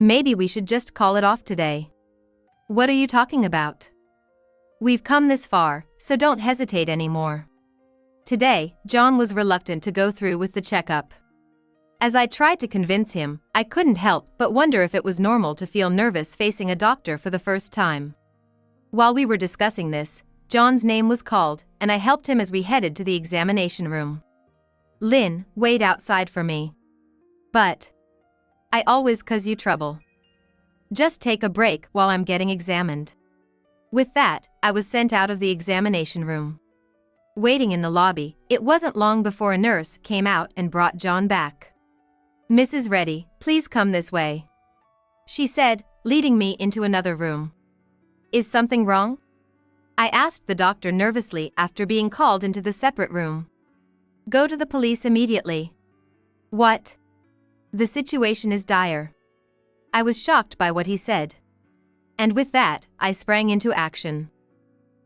Maybe we should just call it off today. What are you talking about? We've come this far, so don't hesitate anymore. Today, John was reluctant to go through with the checkup. As I tried to convince him, I couldn't help but wonder if it was normal to feel nervous facing a doctor for the first time. While we were discussing this, John's name was called, and I helped him as we headed to the examination room. Lynn, wait outside for me. But I always cause you trouble. Just take a break while I'm getting examined. With that, I was sent out of the examination room. Waiting in the lobby, it wasn't long before a nurse came out and brought John back. Mrs. Reddy, please come this way, she said, leading me into another room. Is something wrong? I asked the doctor nervously after being called into the separate room. Go to the police immediately. What? The situation is dire. I was shocked by what he said. And with that, I sprang into action.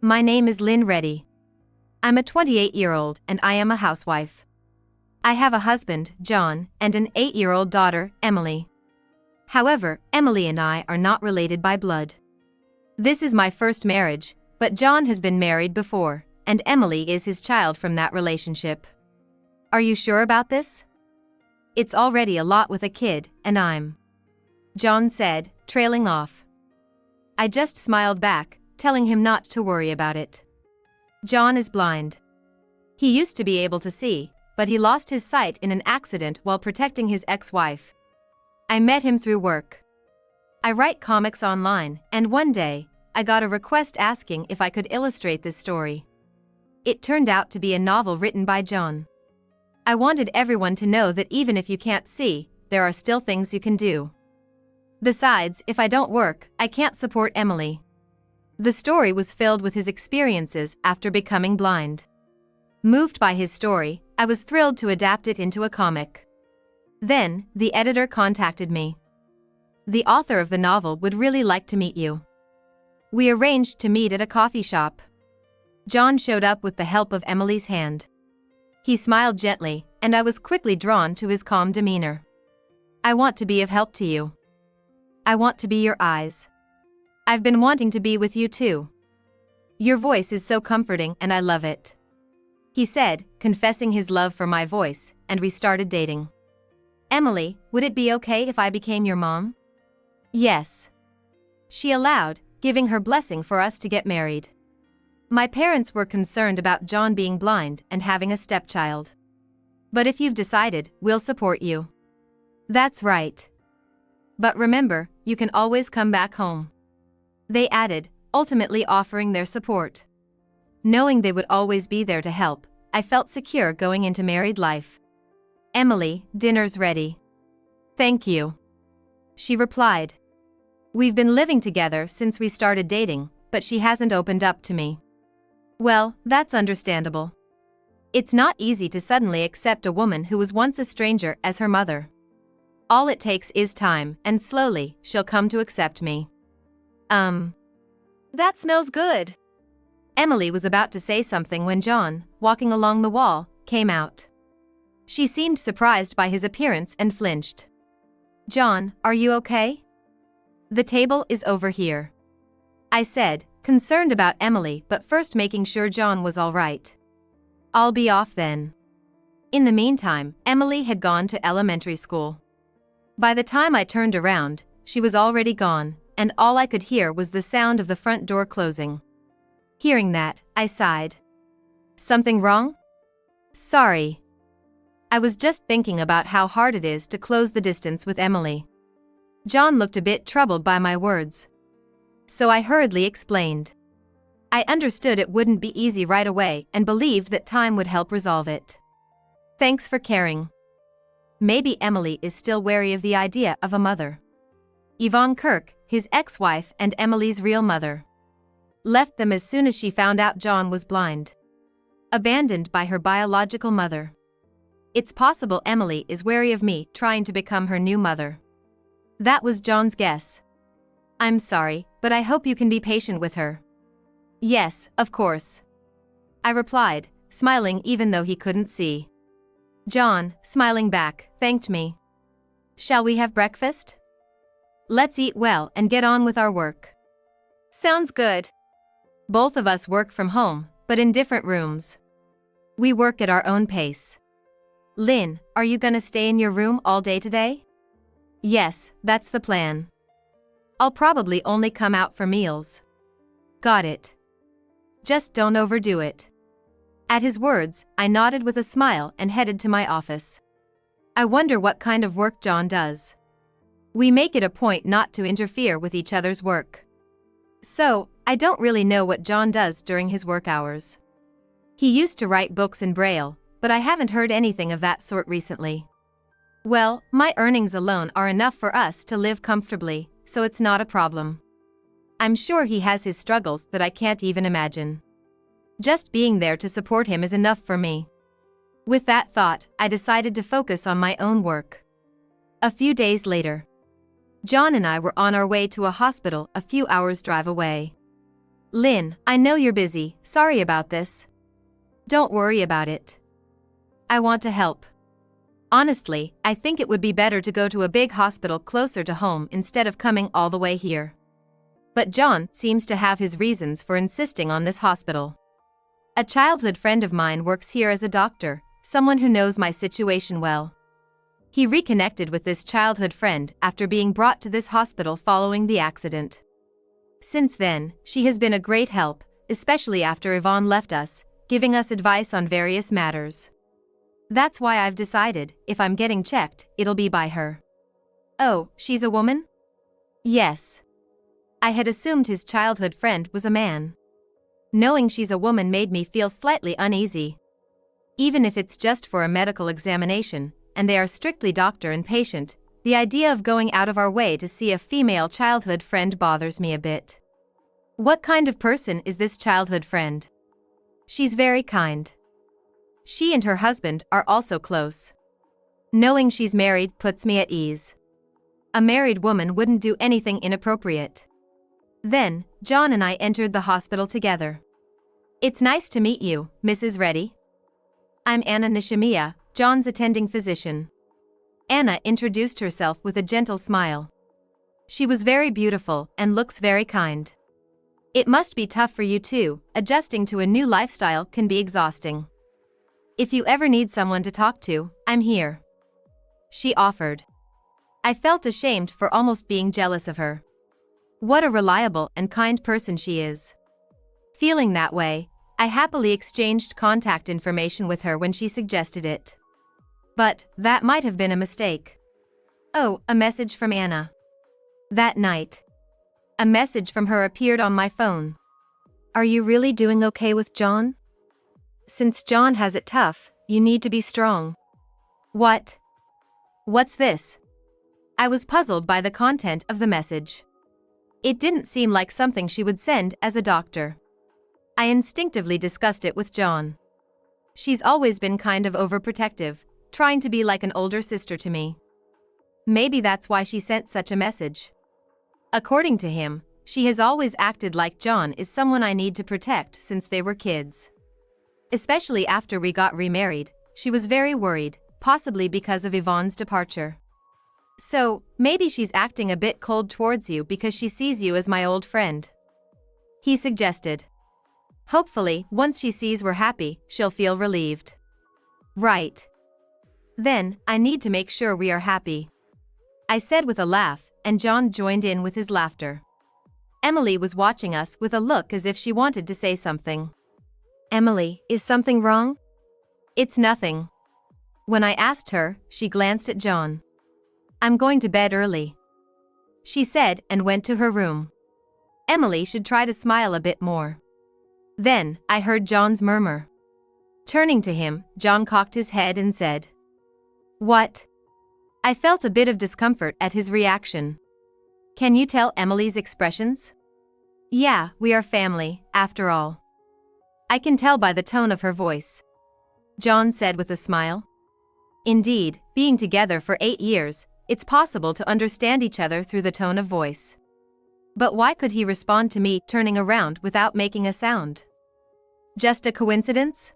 My name is Lynn Reddy. I'm a 28-year-old and I am a housewife. I have a husband, John, and an 8-year-old daughter, Emily. However, Emily and I are not related by blood. This is my first marriage, but John has been married before, and Emily is his child from that relationship. Are you sure about this? It's already a lot with a kid, and John said, trailing off. I just smiled back, telling him not to worry about it. John is blind. He used to be able to see, but he lost his sight in an accident while protecting his ex-wife. I met him through work. I write comics online, and one day, I got a request asking if I could illustrate this story. It turned out to be a novel written by John. I wanted everyone to know that even if you can't see, there are still things you can do. Besides, if I don't work, I can't support Emily. The story was filled with his experiences after becoming blind. Moved by his story, I was thrilled to adapt it into a comic. Then, the editor contacted me. The author of the novel would really like to meet you. We arranged to meet at a coffee shop. John showed up with the help of Emily's hand. He smiled gently, and I was quickly drawn to his calm demeanor. I want to be of help to you. I want to be your eyes. I've been wanting to be with you too. Your voice is so comforting and I love it, he said, confessing his love for my voice, and we started dating. Emily, would it be okay if I became your mom? Yes, she allowed, giving her blessing for us to get married. My parents were concerned about John being blind and having a stepchild. But if you've decided, we'll support you. That's right. But remember, you can always come back home, they added, ultimately offering their support. Knowing they would always be there to help, I felt secure going into married life. Emily, dinner's ready. Thank you, she replied. We've been living together since we started dating, but she hasn't opened up to me. Well, that's understandable. It's not easy to suddenly accept a woman who was once a stranger as her mother. All it takes is time, and slowly, she'll come to accept me. That smells good. Emily was about to say something when John, walking along the wall, came out. She seemed surprised by his appearance and flinched. John, are you okay? The table is over here, I said, concerned about Emily but first making sure John was all right. I'll be off then. In the meantime, Emily had gone to elementary school. By the time I turned around, she was already gone, and all I could hear was the sound of the front door closing. Hearing that, I sighed. Something wrong? Sorry. I was just thinking about how hard it is to close the distance with Emily. John looked a bit troubled by my words. So I hurriedly explained. I understood it wouldn't be easy right away and believed that time would help resolve it. Thanks for caring. Maybe Emily is still wary of the idea of a mother. Yvonne Kirk, his ex-wife and Emily's real mother, left them as soon as she found out John was blind. Abandoned by her biological mother. It's possible Emily is wary of me trying to become her new mother. That was John's guess. I'm sorry, but I hope you can be patient with her. Yes, of course, I replied, smiling even though he couldn't see. John, smiling back, thanked me. Shall we have breakfast? Let's eat well and get on with our work. Sounds good. Both of us work from home, but in different rooms. We work at our own pace. Lynn, are you gonna stay in your room all day today? Yes, that's the plan. I'll probably only come out for meals. Got it. Just don't overdo it. At his words, I nodded with a smile and headed to my office. I wonder what kind of work John does. We make it a point not to interfere with each other's work. So, I don't really know what John does during his work hours. He used to write books in Braille, but I haven't heard anything of that sort recently. Well, my earnings alone are enough for us to live comfortably, so it's not a problem. I'm sure he has his struggles that I can't even imagine. Just being there to support him is enough for me. With that thought, I decided to focus on my own work. A few days later, John and I were on our way to a hospital a few hours' drive away. Lynn, I know you're busy, sorry about this. Don't worry about it. I want to help. Honestly, I think it would be better to go to a big hospital closer to home instead of coming all the way here. But John seems to have his reasons for insisting on this hospital. A childhood friend of mine works here as a doctor, someone who knows my situation well. He reconnected with this childhood friend after being brought to this hospital following the accident. Since then, she has been a great help, especially after Yvonne left us, giving us advice on various matters. That's why I've decided, if I'm getting checked, it'll be by her. Oh, she's a woman? Yes. I had assumed his childhood friend was a man. Knowing she's a woman made me feel slightly uneasy. Even if it's just for a medical examination, and they are strictly doctor and patient, the idea of going out of our way to see a female childhood friend bothers me a bit. What kind of person is this childhood friend? She's very kind. She and her husband are also close. Knowing she's married puts me at ease. A married woman wouldn't do anything inappropriate. Then, John and I entered the hospital together. It's nice to meet you, Mrs. Reddy. I'm Anna Nishimiya, John's attending physician. Anna introduced herself with a gentle smile. She was very beautiful and looks very kind. It must be tough for you too, adjusting to a new lifestyle can be exhausting. If you ever need someone to talk to, I'm here. She offered. I felt ashamed for almost being jealous of her. What a reliable and kind person she is. Feeling that way, I happily exchanged contact information with her when she suggested it. But that might have been a mistake. Oh, a message from Anna. That night, a message from her appeared on my phone. Are you really doing okay with John? Since John has it tough, you need to be strong. What? What's this? I was puzzled by the content of the message. It didn't seem like something she would send as a doctor. I instinctively discussed it with John. She's always been kind of overprotective, trying to be like an older sister to me. Maybe that's why she sent such a message. According to him, she has always acted like John is someone I need to protect since they were kids. Especially after we got remarried, she was very worried, possibly because of Yvonne's departure. So, maybe she's acting a bit cold towards you because she sees you as my old friend. He suggested. Hopefully, once she sees we're happy, she'll feel relieved. Right. Then, I need to make sure we are happy. I said with a laugh, and John joined in with his laughter. Emily was watching us with a look as if she wanted to say something. Emily, is something wrong? It's nothing. When I asked her, she glanced at John. I'm going to bed early, she said and went to her room. Emily should try to smile a bit more. Then, I heard John's murmur. Turning to him, John cocked his head and said, What? I felt a bit of discomfort at his reaction. Can you tell Emily's expressions? Yeah, we are family, after all. I can tell by the tone of her voice, John said with a smile. Indeed, being together for 8 years, it's possible to understand each other through the tone of voice. But why could he respond to me turning around without making a sound? Just a coincidence?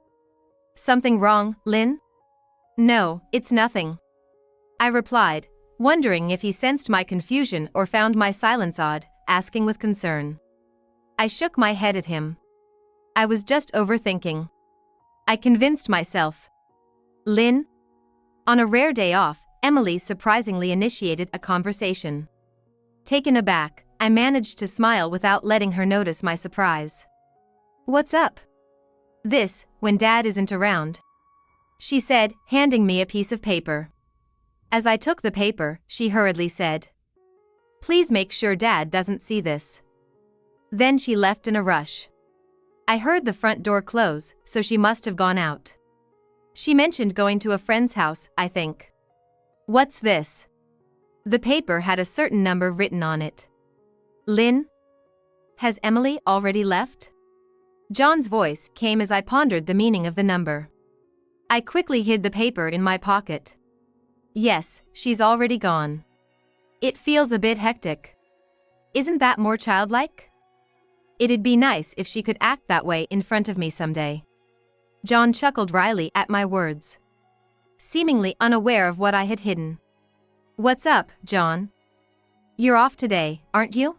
Something wrong, Lynn? No, it's nothing, I replied, wondering if he sensed my confusion or found my silence odd, asking with concern. I shook my head at him. I was just overthinking. I convinced myself. Lynn? On a rare day off, Emily surprisingly initiated a conversation. Taken aback, I managed to smile without letting her notice my surprise. What's up? This, when Dad isn't around, she said, handing me a piece of paper. As I took the paper, she hurriedly said, "Please make sure Dad doesn't see this." Then she left in a rush. I heard the front door close, so she must have gone out. She mentioned going to a friend's house, I think. What's this? The paper had a certain number written on it. Lynn? Has Emily already left? John's voice came as I pondered the meaning of the number. I quickly hid the paper in my pocket. Yes, she's already gone. It feels a bit hectic. Isn't that more childlike? It'd be nice if she could act that way in front of me someday. John chuckled wryly at my words, seemingly unaware of what I had hidden. What's up, John? You're off today, aren't you?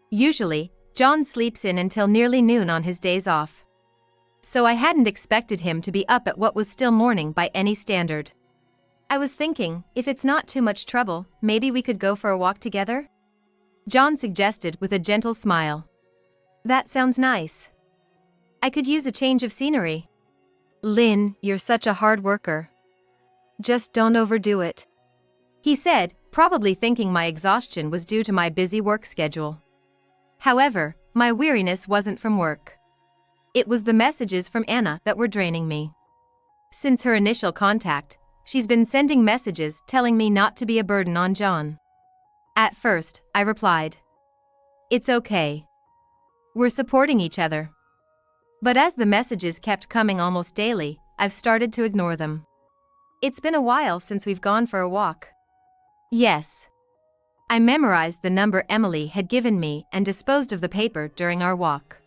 Usually, John sleeps in until nearly noon on his days off. So I hadn't expected him to be up at what was still morning by any standard. I was thinking, if it's not too much trouble, maybe we could go for a walk together? John suggested with a gentle smile. That sounds nice. I could use a change of scenery. Lynn, you're such a hard worker. Just don't overdo it, he said, probably thinking my exhaustion was due to my busy work schedule. However, my weariness wasn't from work. It was the messages from Anna that were draining me. Since her initial contact, she's been sending messages telling me not to be a burden on John. At first, I replied, "It's okay. We're supporting each other." But as the messages kept coming almost daily, I've started to ignore them. It's been a while since we've gone for a walk. Yes. I memorized the number Emily had given me and disposed of the paper during our walk,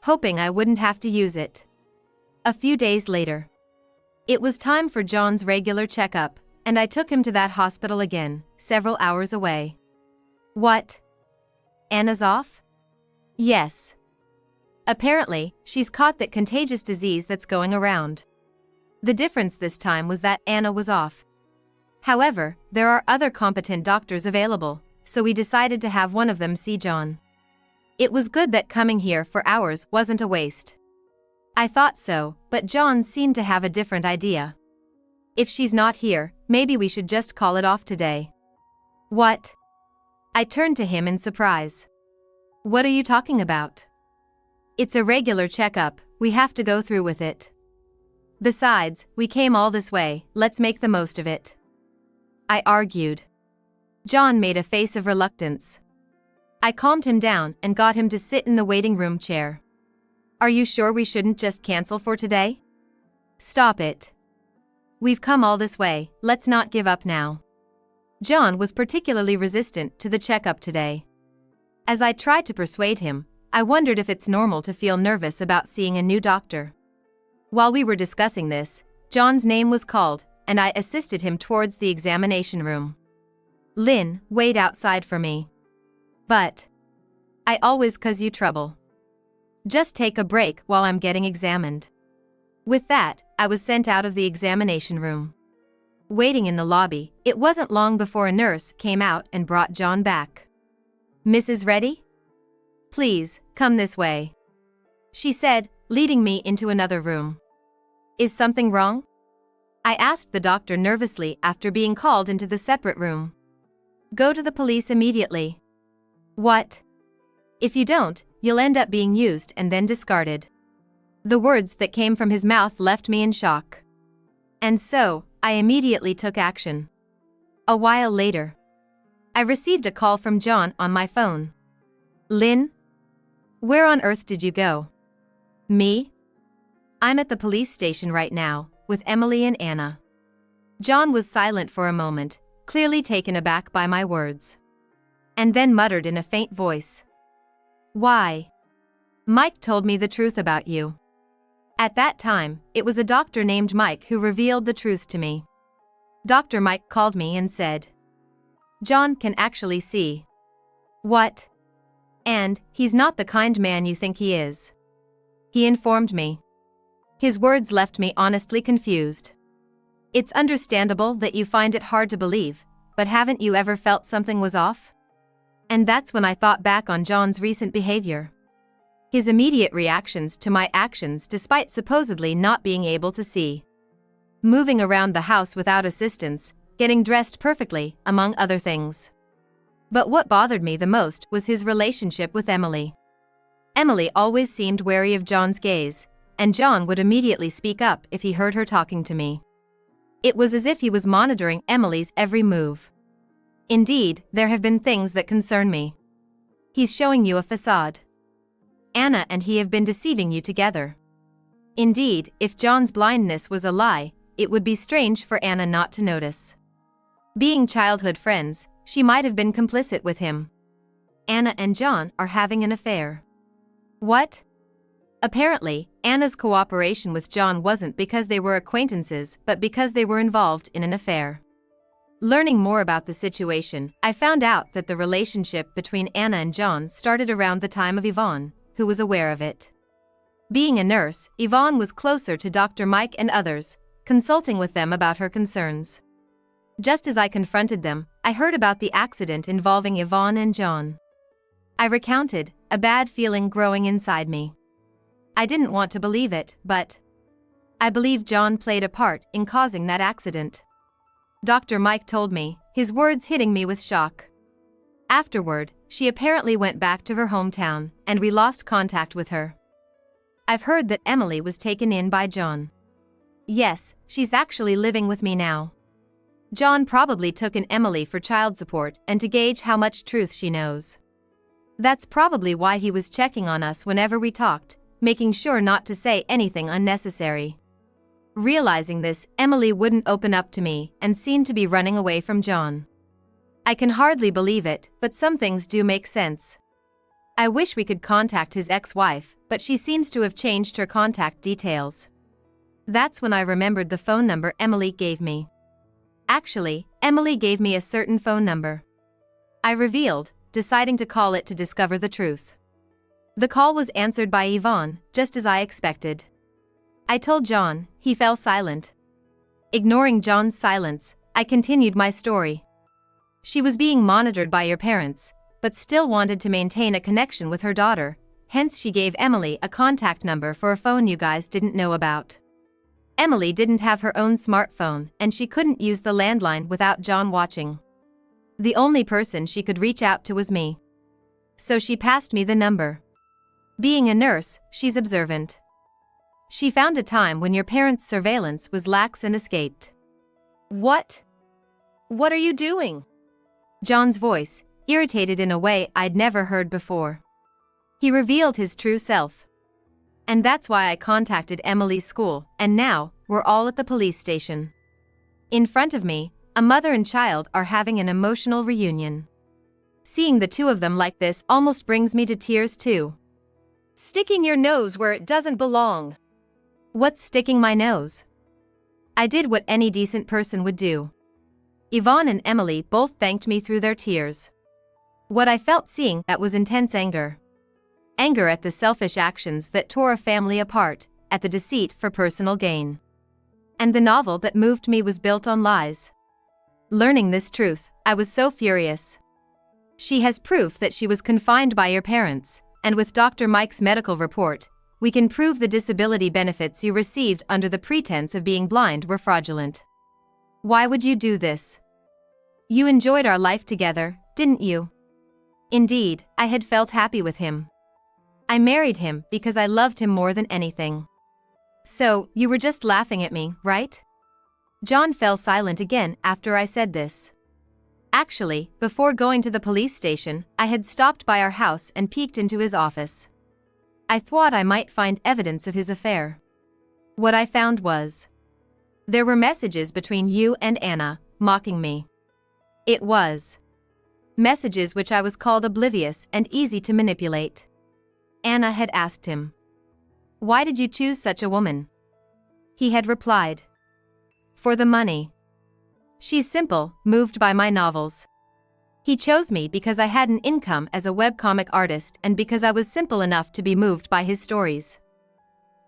hoping I wouldn't have to use it. A few days later, it was time for John's regular checkup, and I took him to that hospital again, several hours away. What? Anna's off? Yes. Apparently, she's caught that contagious disease that's going around. The difference this time was that Anna was off. However, there are other competent doctors available, so we decided to have one of them see John. It was good that coming here for hours wasn't a waste. I thought so, but John seemed to have a different idea. If she's not here, maybe we should just call it off today. What? I turned to him in surprise. What are you talking about? It's a regular checkup, we have to go through with it. Besides, we came all this way, let's make the most of it, I argued. John made a face of reluctance. I calmed him down and got him to sit in the waiting room chair. Are you sure we shouldn't just cancel for today? Stop it. We've come all this way, let's not give up now. John was particularly resistant to the checkup today. As I tried to persuade him, I wondered if it's normal to feel nervous about seeing a new doctor. While we were discussing this, John's name was called, and I assisted him towards the examination room. Lynn, wait outside for me. But I always cause you trouble. Just take a break while I'm getting examined. With that, I was sent out of the examination room. Waiting in the lobby, it wasn't long before a nurse came out and brought John back. Mrs. Reddy? Please, come this way, she said, leading me into another room. Is something wrong? I asked the doctor nervously after being called into the separate room. Go to the police immediately. What? If you don't, you'll end up being used and then discarded. The words that came from his mouth left me in shock. And so, I immediately took action. A while later, I received a call from John on my phone. Lynn? Where on earth did you go? Me? I'm at the police station right now, with Emily and Anna. John was silent for a moment, clearly taken aback by my words. And then muttered in a faint voice. Why? Mike told me the truth about you. At that time, it was a doctor named Mike who revealed the truth to me. Dr. Mike called me and said, John can actually see. What? And he's not the kind man you think he is. He informed me. His words left me honestly confused. It's understandable that you find it hard to believe, but haven't you ever felt something was off? And that's when I thought back on John's recent behavior. His immediate reactions to my actions despite supposedly not being able to see. Moving around the house without assistance, getting dressed perfectly, among other things. But what bothered me the most was his relationship with Emily. Emily always seemed wary of John's gaze, and John would immediately speak up if he heard her talking to me. It was as if he was monitoring Emily's every move. Indeed, there have been things that concern me. He's showing you a facade. Anna and he have been deceiving you together. Indeed, if John's blindness was a lie, it would be strange for Anna not to notice. Being childhood friends, she might have been complicit with him. Anna and John are having an affair. What? Apparently, Anna's cooperation with John wasn't because they were acquaintances but because they were involved in an affair. Learning more about the situation, I found out that the relationship between Anna and John started around the time of Yvonne, who was aware of it. Being a nurse, Yvonne was closer to Dr. Mike and others, consulting with them about her concerns. Just as I confronted them, I heard about the accident involving Yvonne and John. I recounted, a bad feeling growing inside me. I didn't want to believe it, but I believe John played a part in causing that accident. Dr. Mike told me, his words hitting me with shock. Afterward, she apparently went back to her hometown, and we lost contact with her. I've heard that Emily was taken in by John. Yes, she's actually living with me now. John probably took in Emily for child support and to gauge how much truth she knows. That's probably why he was checking on us whenever we talked, making sure not to say anything unnecessary. Realizing this, Emily wouldn't open up to me and seemed to be running away from John. I can hardly believe it, but some things do make sense. I wish we could contact his ex-wife, but she seems to have changed her contact details. That's when I remembered the phone number Emily gave me. Actually, Emily gave me a certain phone number. I revealed, deciding to call it to discover the truth. The call was answered by Yvonne, just as I expected. I told John, he fell silent. Ignoring John's silence, I continued my story. She was being monitored by your parents, but still wanted to maintain a connection with her daughter, hence she gave Emily a contact number for a phone you guys didn't know about. Emily didn't have her own smartphone and she couldn't use the landline without John watching. The only person she could reach out to was me. So she passed me the number. Being a nurse, she's observant. She found a time when your parents' surveillance was lax and escaped. What? What are you doing? John's voice, irritated in a way I'd never heard before. He revealed his true self. And that's why I contacted Emily's school, and now, we're all at the police station. In front of me, a mother and child are having an emotional reunion. Seeing the two of them like this almost brings me to tears too. Sticking your nose where it doesn't belong. What's sticking my nose? I did what any decent person would do. Yvonne and Emily both thanked me through their tears. What I felt seeing that was intense anger. Anger at the selfish actions that tore a family apart, at the deceit for personal gain. And the novel that moved me was built on lies. Learning this truth, I was so furious. She has proof that she was confined by your parents, and with Dr. Mike's medical report, we can prove the disability benefits you received under the pretense of being blind were fraudulent. Why would you do this? You enjoyed our life together, didn't you? Indeed, I had felt happy with him. I married him because I loved him more than anything. So, you were just laughing at me, right? John fell silent again after I said this. Actually, before going to the police station, I had stopped by our house and peeked into his office. I thought I might find evidence of his affair. What I found was, there were messages between you and Anna, mocking me. It was messages which I was called oblivious and easy to manipulate. Anna had asked him, "Why did you choose such a woman?" He had replied, "For the money. She's simple, moved by my novels." He chose me because I had an income as a webcomic artist and because I was simple enough to be moved by his stories.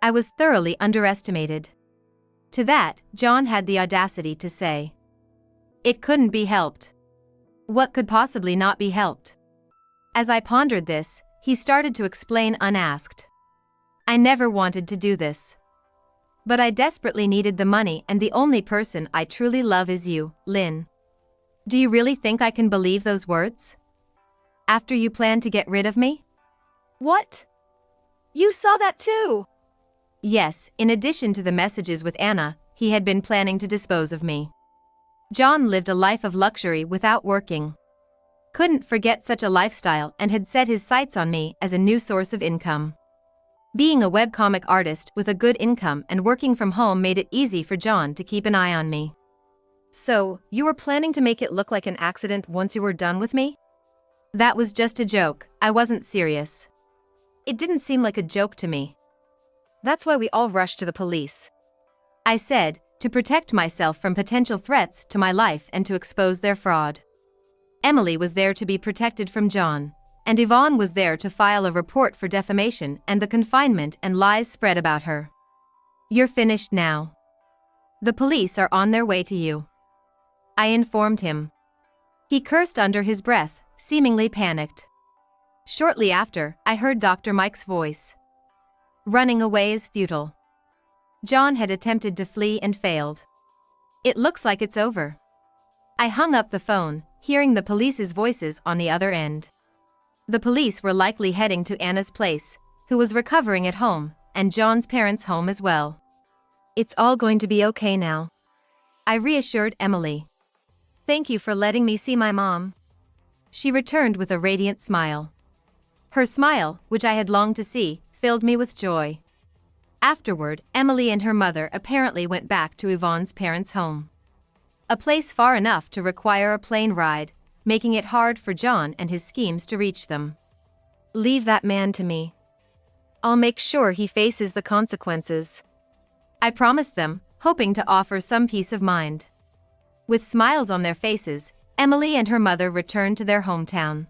I was thoroughly underestimated. To that, John had the audacity to say, "It couldn't be helped." What could possibly not be helped? As I pondered this, he started to explain unasked. "I never wanted to do this. But I desperately needed the money, and the only person I truly love is you, Lynn. Do you really think I can believe those words? After you plan to get rid of me?" What? You saw that too? Yes, in addition to the messages with Anna, he had been planning to dispose of me. John lived a life of luxury without working. Couldn't forget such a lifestyle and had set his sights on me as a new source of income. Being a webcomic artist with a good income and working from home made it easy for John to keep an eye on me. "So, you were planning to make it look like an accident once you were done with me?" "That was just a joke, I wasn't serious." "It didn't seem like a joke to me. That's why we all rushed to the police," I said, to protect myself from potential threats to my life and to expose their fraud. Emily was there to be protected from John, and Yvonne was there to file a report for defamation and the confinement and lies spread about her. "You're finished now. The police are on their way to you," I informed him. He cursed under his breath, seemingly panicked. Shortly after, I heard Dr. Mike's voice. "Running away is futile. John had attempted to flee and failed. It looks like it's over." I hung up the phone, hearing the police's voices on the other end. The police were likely heading to Anna's place, who was recovering at home, and John's parents' home as well. "It's all going to be okay now," I reassured Emily. "Thank you for letting me see my mom." She returned with a radiant smile. Her smile, which I had longed to see, filled me with joy. Afterward, Emily and her mother apparently went back to Yvonne's parents' home. A place far enough to require a plane ride, making it hard for John and his schemes to reach them. "Leave that man to me. I'll make sure he faces the consequences," I promised them, hoping to offer some peace of mind. With smiles on their faces, Emily and her mother returned to their hometown.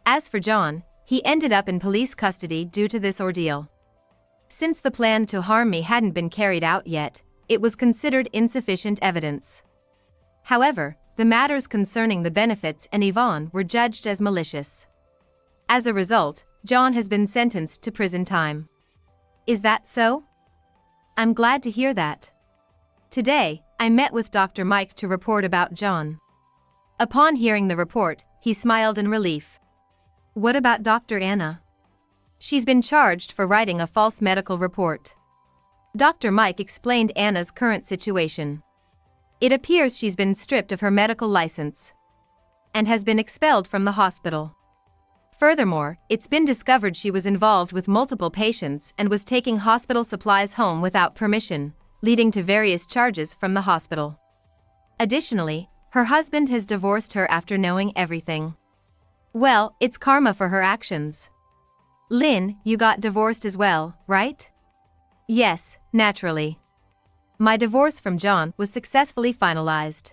As for John, he ended up in police custody due to this ordeal. Since the plan to harm me hadn't been carried out yet, it was considered insufficient evidence. However, the matters concerning the benefits and Yvonne were judged as malicious. As a result, John has been sentenced to prison time. Is that so? I'm glad to hear that. Today, I met with Dr. Mike to report about John. Upon hearing the report, he smiled in relief. "What about Dr. Anna?" "She's been charged for writing a false medical report." Dr. Mike explained Anna's current situation. It appears she's been stripped of her medical license and has been expelled from the hospital. Furthermore, it's been discovered she was involved with multiple patients and was taking hospital supplies home without permission, leading to various charges from the hospital. Additionally, her husband has divorced her after knowing everything. Well, it's karma for her actions. "Lynn, you got divorced as well, right?" "Yes, naturally. My divorce from John was successfully finalized.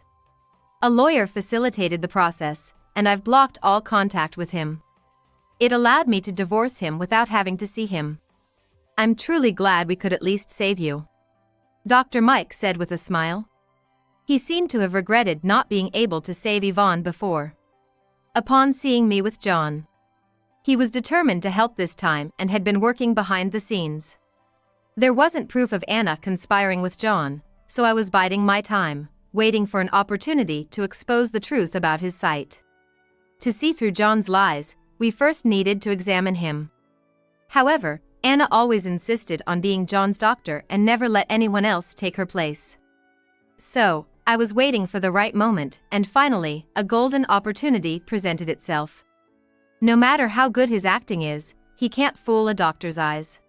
A lawyer facilitated the process, and I've blocked all contact with him. It allowed me to divorce him without having to see him. I'm truly glad we could at least save you," Dr. Mike said with a smile. He seemed to have regretted not being able to save Yvonne before. Upon seeing me with John, he was determined to help this time and had been working behind the scenes. There wasn't proof of Anna conspiring with John, so I was biding my time, waiting for an opportunity to expose the truth about his site. To see through John's lies, we first needed to examine him. However, Anna always insisted on being John's doctor and never let anyone else take her place. So, I was waiting for the right moment, and finally, a golden opportunity presented itself. No matter how good his acting is, he can't fool a doctor's eyes,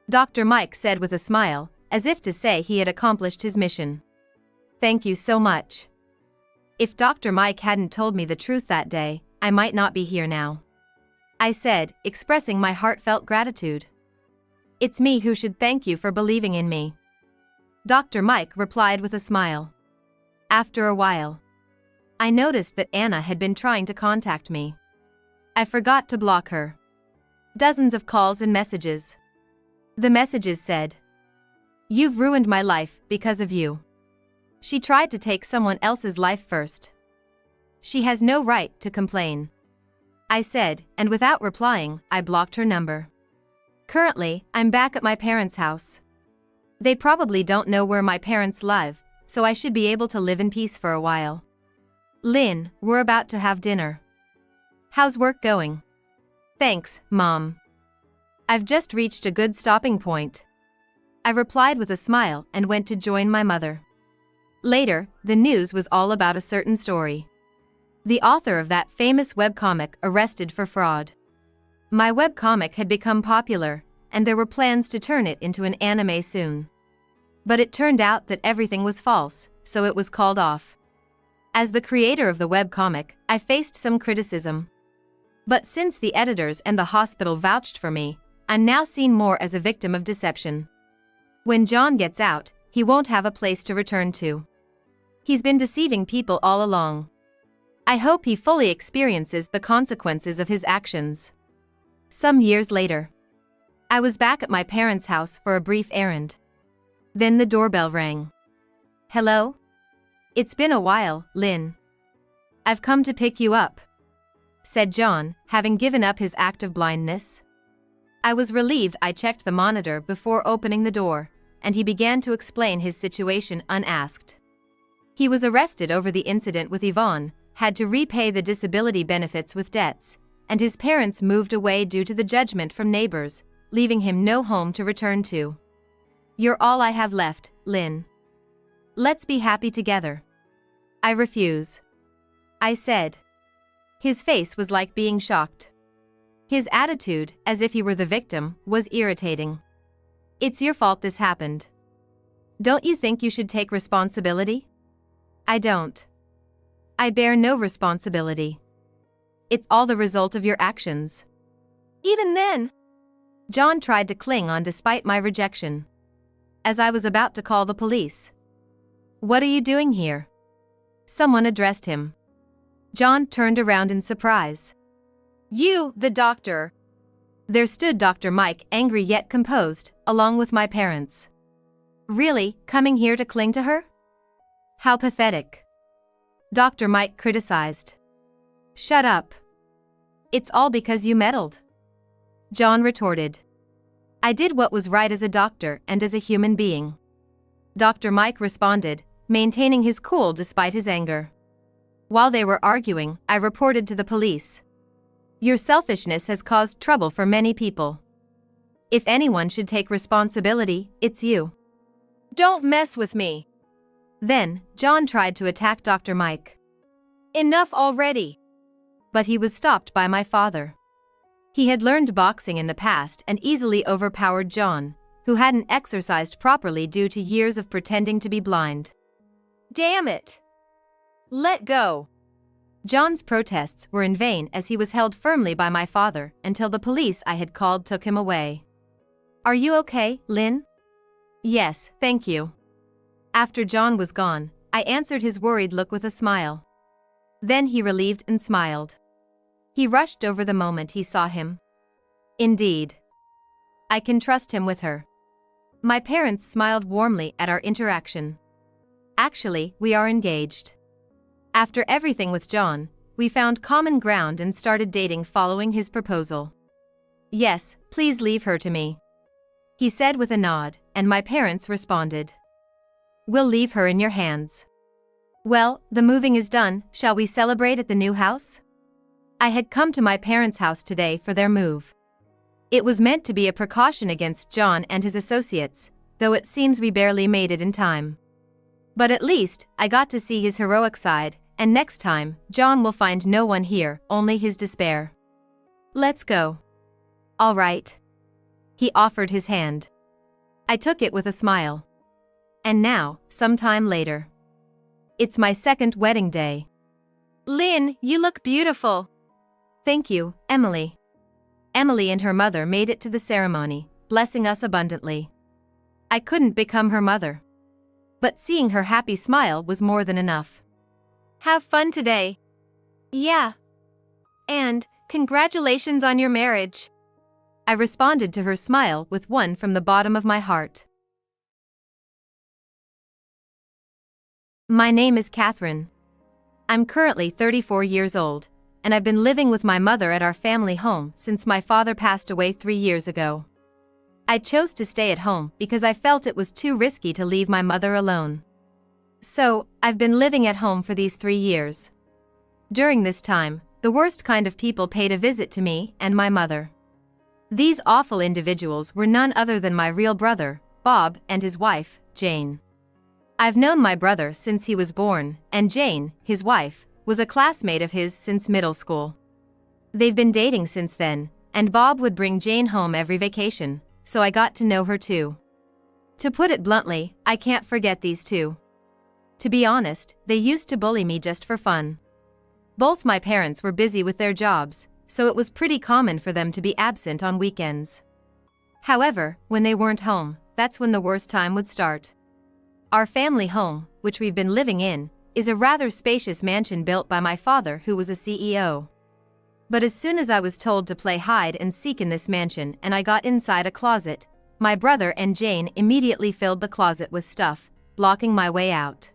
Dr. Mike said with a smile, as if to say he had accomplished his mission. "Thank you so much. If Dr. Mike hadn't told me the truth that day, I might not be here now," I said, expressing my heartfelt gratitude. "It's me who should thank you for believing in me," Dr. Mike replied with a smile. After a while, I noticed that Anna had been trying to contact me. I forgot to block her. Dozens of calls and messages. The messages said, "You've ruined my life because of you." She tried to take someone else's life first. She has no right to complain, I said, and without replying, I blocked her number. Currently, I'm back at my parents' house. They probably don't know where my parents live, so I should be able to live in peace for a while. Lynn, we're about to have dinner. How's work going? Thanks, Mom. I've just reached a good stopping point. I replied with a smile and went to join my mother. Later, the news was all about a certain story. The author of that famous webcomic arrested for fraud. My webcomic had become popular, and there were plans to turn it into an anime soon. But it turned out that everything was false, so it was called off. As the creator of the webcomic, I faced some criticism. But since the editors and the hospital vouched for me, I'm now seen more as a victim of deception. When John gets out, he won't have a place to return to. He's been deceiving people all along. I hope he fully experiences the consequences of his actions. Some years later, I was back at my parents' house for a brief errand. Then the doorbell rang. "Hello? It's been a while, Lynn. I've come to pick you up," said John, having given up his act of blindness. I was relieved. I checked the monitor before opening the door, and he began to explain his situation unasked. He was arrested over the incident with Yvonne, had to repay the disability benefits with debts, and his parents moved away due to the judgment from neighbors, leaving him no home to return to. "You're all I have left, Lynn. Let's be happy together." "I refuse," I said. His face was like being shocked. His attitude, as if he were the victim, was irritating. "It's your fault this happened. Don't you think you should take responsibility?" "I don't. I bear no responsibility. It's all the result of your actions." Even then, John tried to cling on despite my rejection. As I was about to call the police. "What are you doing here?" Someone addressed him. John turned around in surprise. "You, the doctor." There stood Dr. Mike, angry yet composed, along with my parents. "Really, coming here to cling to her? How pathetic." Dr. Mike criticized. "Shut up. It's all because you meddled," John retorted. "I did what was right as a doctor and as a human being." Dr. Mike responded, maintaining his cool despite his anger. While they were arguing, I reported to the police. "Your selfishness has caused trouble for many people. If anyone should take responsibility, it's you." "Don't mess with me." Then, John tried to attack Dr. Mike. "Enough already." But he was stopped by my father. He had learned boxing in the past and easily overpowered John, who hadn't exercised properly due to years of pretending to be blind. "Damn it. Let go." John's protests were in vain as he was held firmly by my father until the police I had called took him away. "Are you okay, Lynn?" "Yes, thank you." After John was gone, I answered his worried look with a smile. Then he relieved and smiled. He rushed over the moment he saw him. "Indeed. I can trust him with her." My parents smiled warmly at our interaction. "Actually, we are engaged." After everything with John, we found common ground and started dating following his proposal. "Yes, please leave her to me," he said with a nod, and my parents responded. "We'll leave her in your hands." "Well, the moving is done, shall we celebrate at the new house?" I had come to my parents' house today for their move. It was meant to be a precaution against John and his associates, though it seems we barely made it in time. But at least, I got to see his heroic side, and next time, John will find no one here, only his despair. "Let's go." "All right." He offered his hand. I took it with a smile. And now, some time later. It's my second wedding day. "Lynn, you look beautiful." "Thank you, Emily." Emily and her mother made it to the ceremony, blessing us abundantly. I couldn't become her mother. But seeing her happy smile was more than enough. Have fun today. Yeah. And, congratulations on your marriage. I responded to her smile with one from the bottom of my heart. My name is Catherine. I'm currently 34 years old, and I've been living with my mother at our family home since my father passed away 3 years ago. I chose to stay at home because I felt it was too risky to leave my mother alone. So, I've been living at home for these 3 years. During this time, the worst kind of people paid a visit to me and my mother. These awful individuals were none other than my real brother, Bob, and his wife, Jane. I've known my brother since he was born, and Jane, his wife, was a classmate of his since middle school. They've been dating since then, and Bob would bring Jane home every vacation, so I got to know her too. To put it bluntly, I can't forget these two. To be honest, they used to bully me just for fun. Both my parents were busy with their jobs, so it was pretty common for them to be absent on weekends. However, when they weren't home, that's when the worst time would start. Our family home, which we've been living in, is a rather spacious mansion built by my father, who was a CEO. But as soon as I was told to play hide and seek in this mansion and I got inside a closet, my brother and Jane immediately filled the closet with stuff, blocking my way out.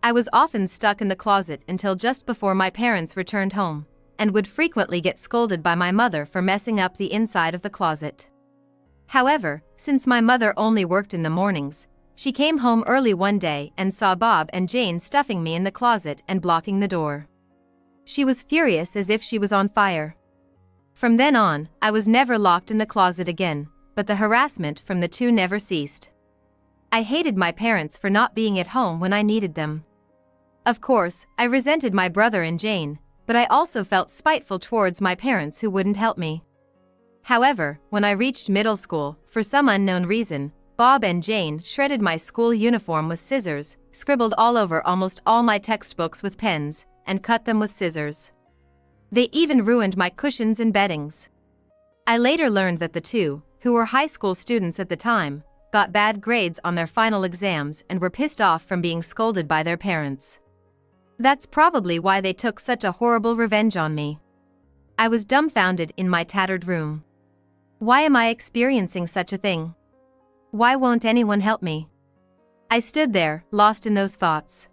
I was often stuck in the closet until just before my parents returned home, and would frequently get scolded by my mother for messing up the inside of the closet. However, since my mother only worked in the mornings, she came home early one day and saw Bob and Jane stuffing me in the closet and blocking the door. She was furious as if she was on fire. From then on, I was never locked in the closet again, but the harassment from the two never ceased. I hated my parents for not being at home when I needed them. Of course, I resented my brother and Jane, but I also felt spiteful towards my parents who wouldn't help me. However, when I reached middle school, for some unknown reason, Bob and Jane shredded my school uniform with scissors, scribbled all over almost all my textbooks with pens, and cut them with scissors. They even ruined my cushions and beddings. I later learned that the two, who were high school students at the time, got bad grades on their final exams and were pissed off from being scolded by their parents. That's probably why they took such a horrible revenge on me. I was dumbfounded in my tattered room. Why am I experiencing such a thing? Why won't anyone help me? I stood there, lost in those thoughts.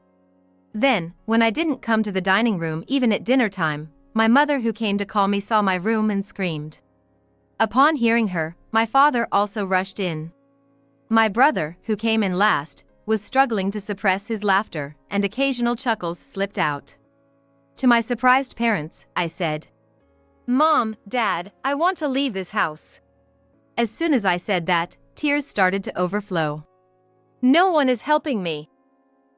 Then, when I didn't come to the dining room even at dinner time, my mother, who came to call me, saw my room and screamed. Upon hearing her, my father also rushed in. My brother, who came in last, was struggling to suppress his laughter, and occasional chuckles slipped out. To my surprised parents, I said, "Mom, Dad, I want to leave this house." As soon as I said that, tears started to overflow. No one is helping me.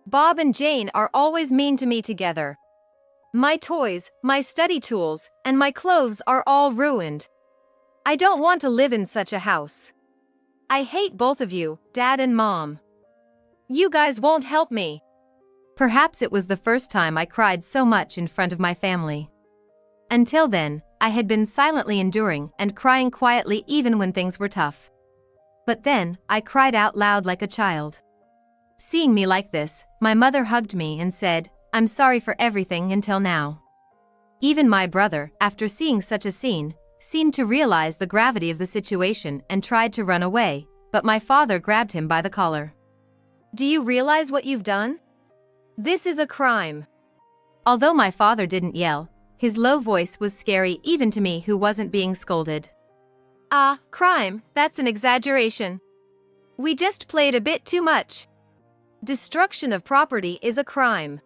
Bob and Jane are always mean to me together. My toys, my study tools, and my clothes are all ruined. I don't want to live in such a house. I hate both of you, Dad and Mom. You guys won't help me. Perhaps it was the first time I cried so much in front of my family. Until then, I had been silently enduring and crying quietly even when things were tough. But then, I cried out loud like a child. Seeing me like this, my mother hugged me and said, "I'm sorry for everything until now." Even my brother, after seeing such a scene, seemed to realize the gravity of the situation and tried to run away, but my father grabbed him by the collar. "Do you realize what you've done? This is a crime." Although my father didn't yell, his low voice was scary even to me, who wasn't being scolded. "Ah, crime, that's an exaggeration. We just played a bit too much. Destruction of property is a crime.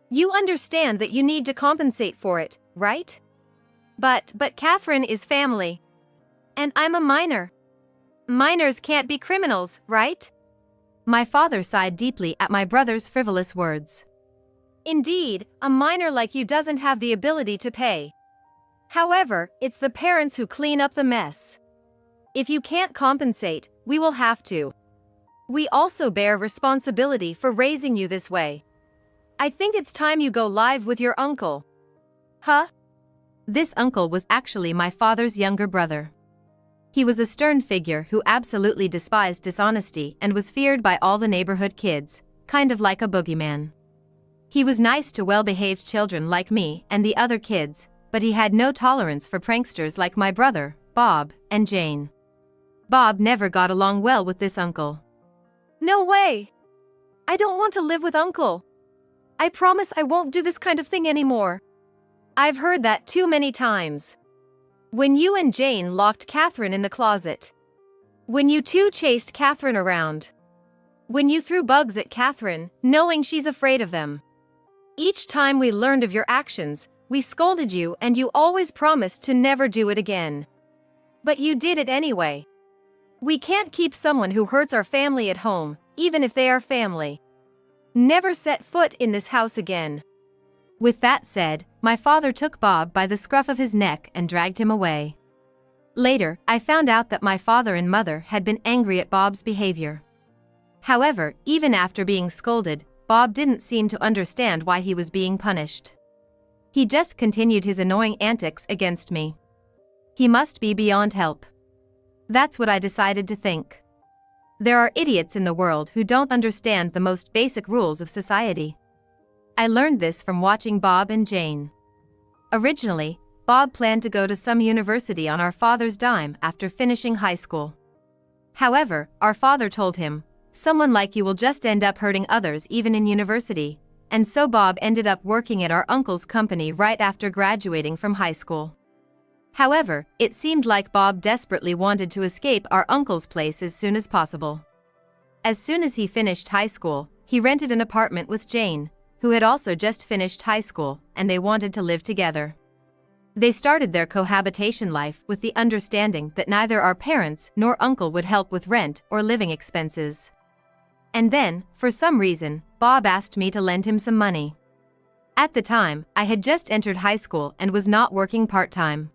You understand that you need to compensate for it, right? But Catherine is family. And I'm a minor. Minors can't be criminals, right?" My father sighed deeply at my brother's frivolous words. "Indeed, a minor like you doesn't have the ability to pay. However, it's the parents who clean up the mess. If you can't compensate, we will have to. We also bear responsibility for raising you this way. I think it's time you go live with your uncle." "Huh?" This uncle was actually my father's younger brother. He was a stern figure who absolutely despised dishonesty and was feared by all the neighborhood kids, kind of like a boogeyman. He was nice to well-behaved children like me and the other kids, but he had no tolerance for pranksters like my brother, Bob, and Jane. Bob never got along well with this uncle. No way! I don't want to live with Uncle. I promise I won't do this kind of thing anymore. I've heard that too many times. When you and Jane locked Catherine in the closet. When you two chased Catherine around. When you threw bugs at Catherine, knowing she's afraid of them. Each time we learned of your actions, we scolded you and you always promised to never do it again. But you did it anyway. We can't keep someone who hurts our family at home, even if they are family. Never set foot in this house again. With that said, my father took Bob by the scruff of his neck and dragged him away. Later, I found out that my father and mother had been angry at Bob's behavior. However, even after being scolded, Bob didn't seem to understand why he was being punished. He just continued his annoying antics against me. He must be beyond help. That's what I decided to think. There are idiots in the world who don't understand the most basic rules of society. I learned this from watching Bob and Jane. Originally, Bob planned to go to some university on our father's dime after finishing high school. However, our father told him, "Someone like you will just end up hurting others even in university," and so Bob ended up working at our uncle's company right after graduating from high school. However, it seemed like Bob desperately wanted to escape our uncle's place as soon as possible. As soon as he finished high school, he rented an apartment with Jane, who had also just finished high school, and they wanted to live together. They started their cohabitation life with the understanding that neither our parents nor uncle would help with rent or living expenses. And then, for some reason, Bob asked me to lend him some money. At the time, I had just entered high school and was not working part-time.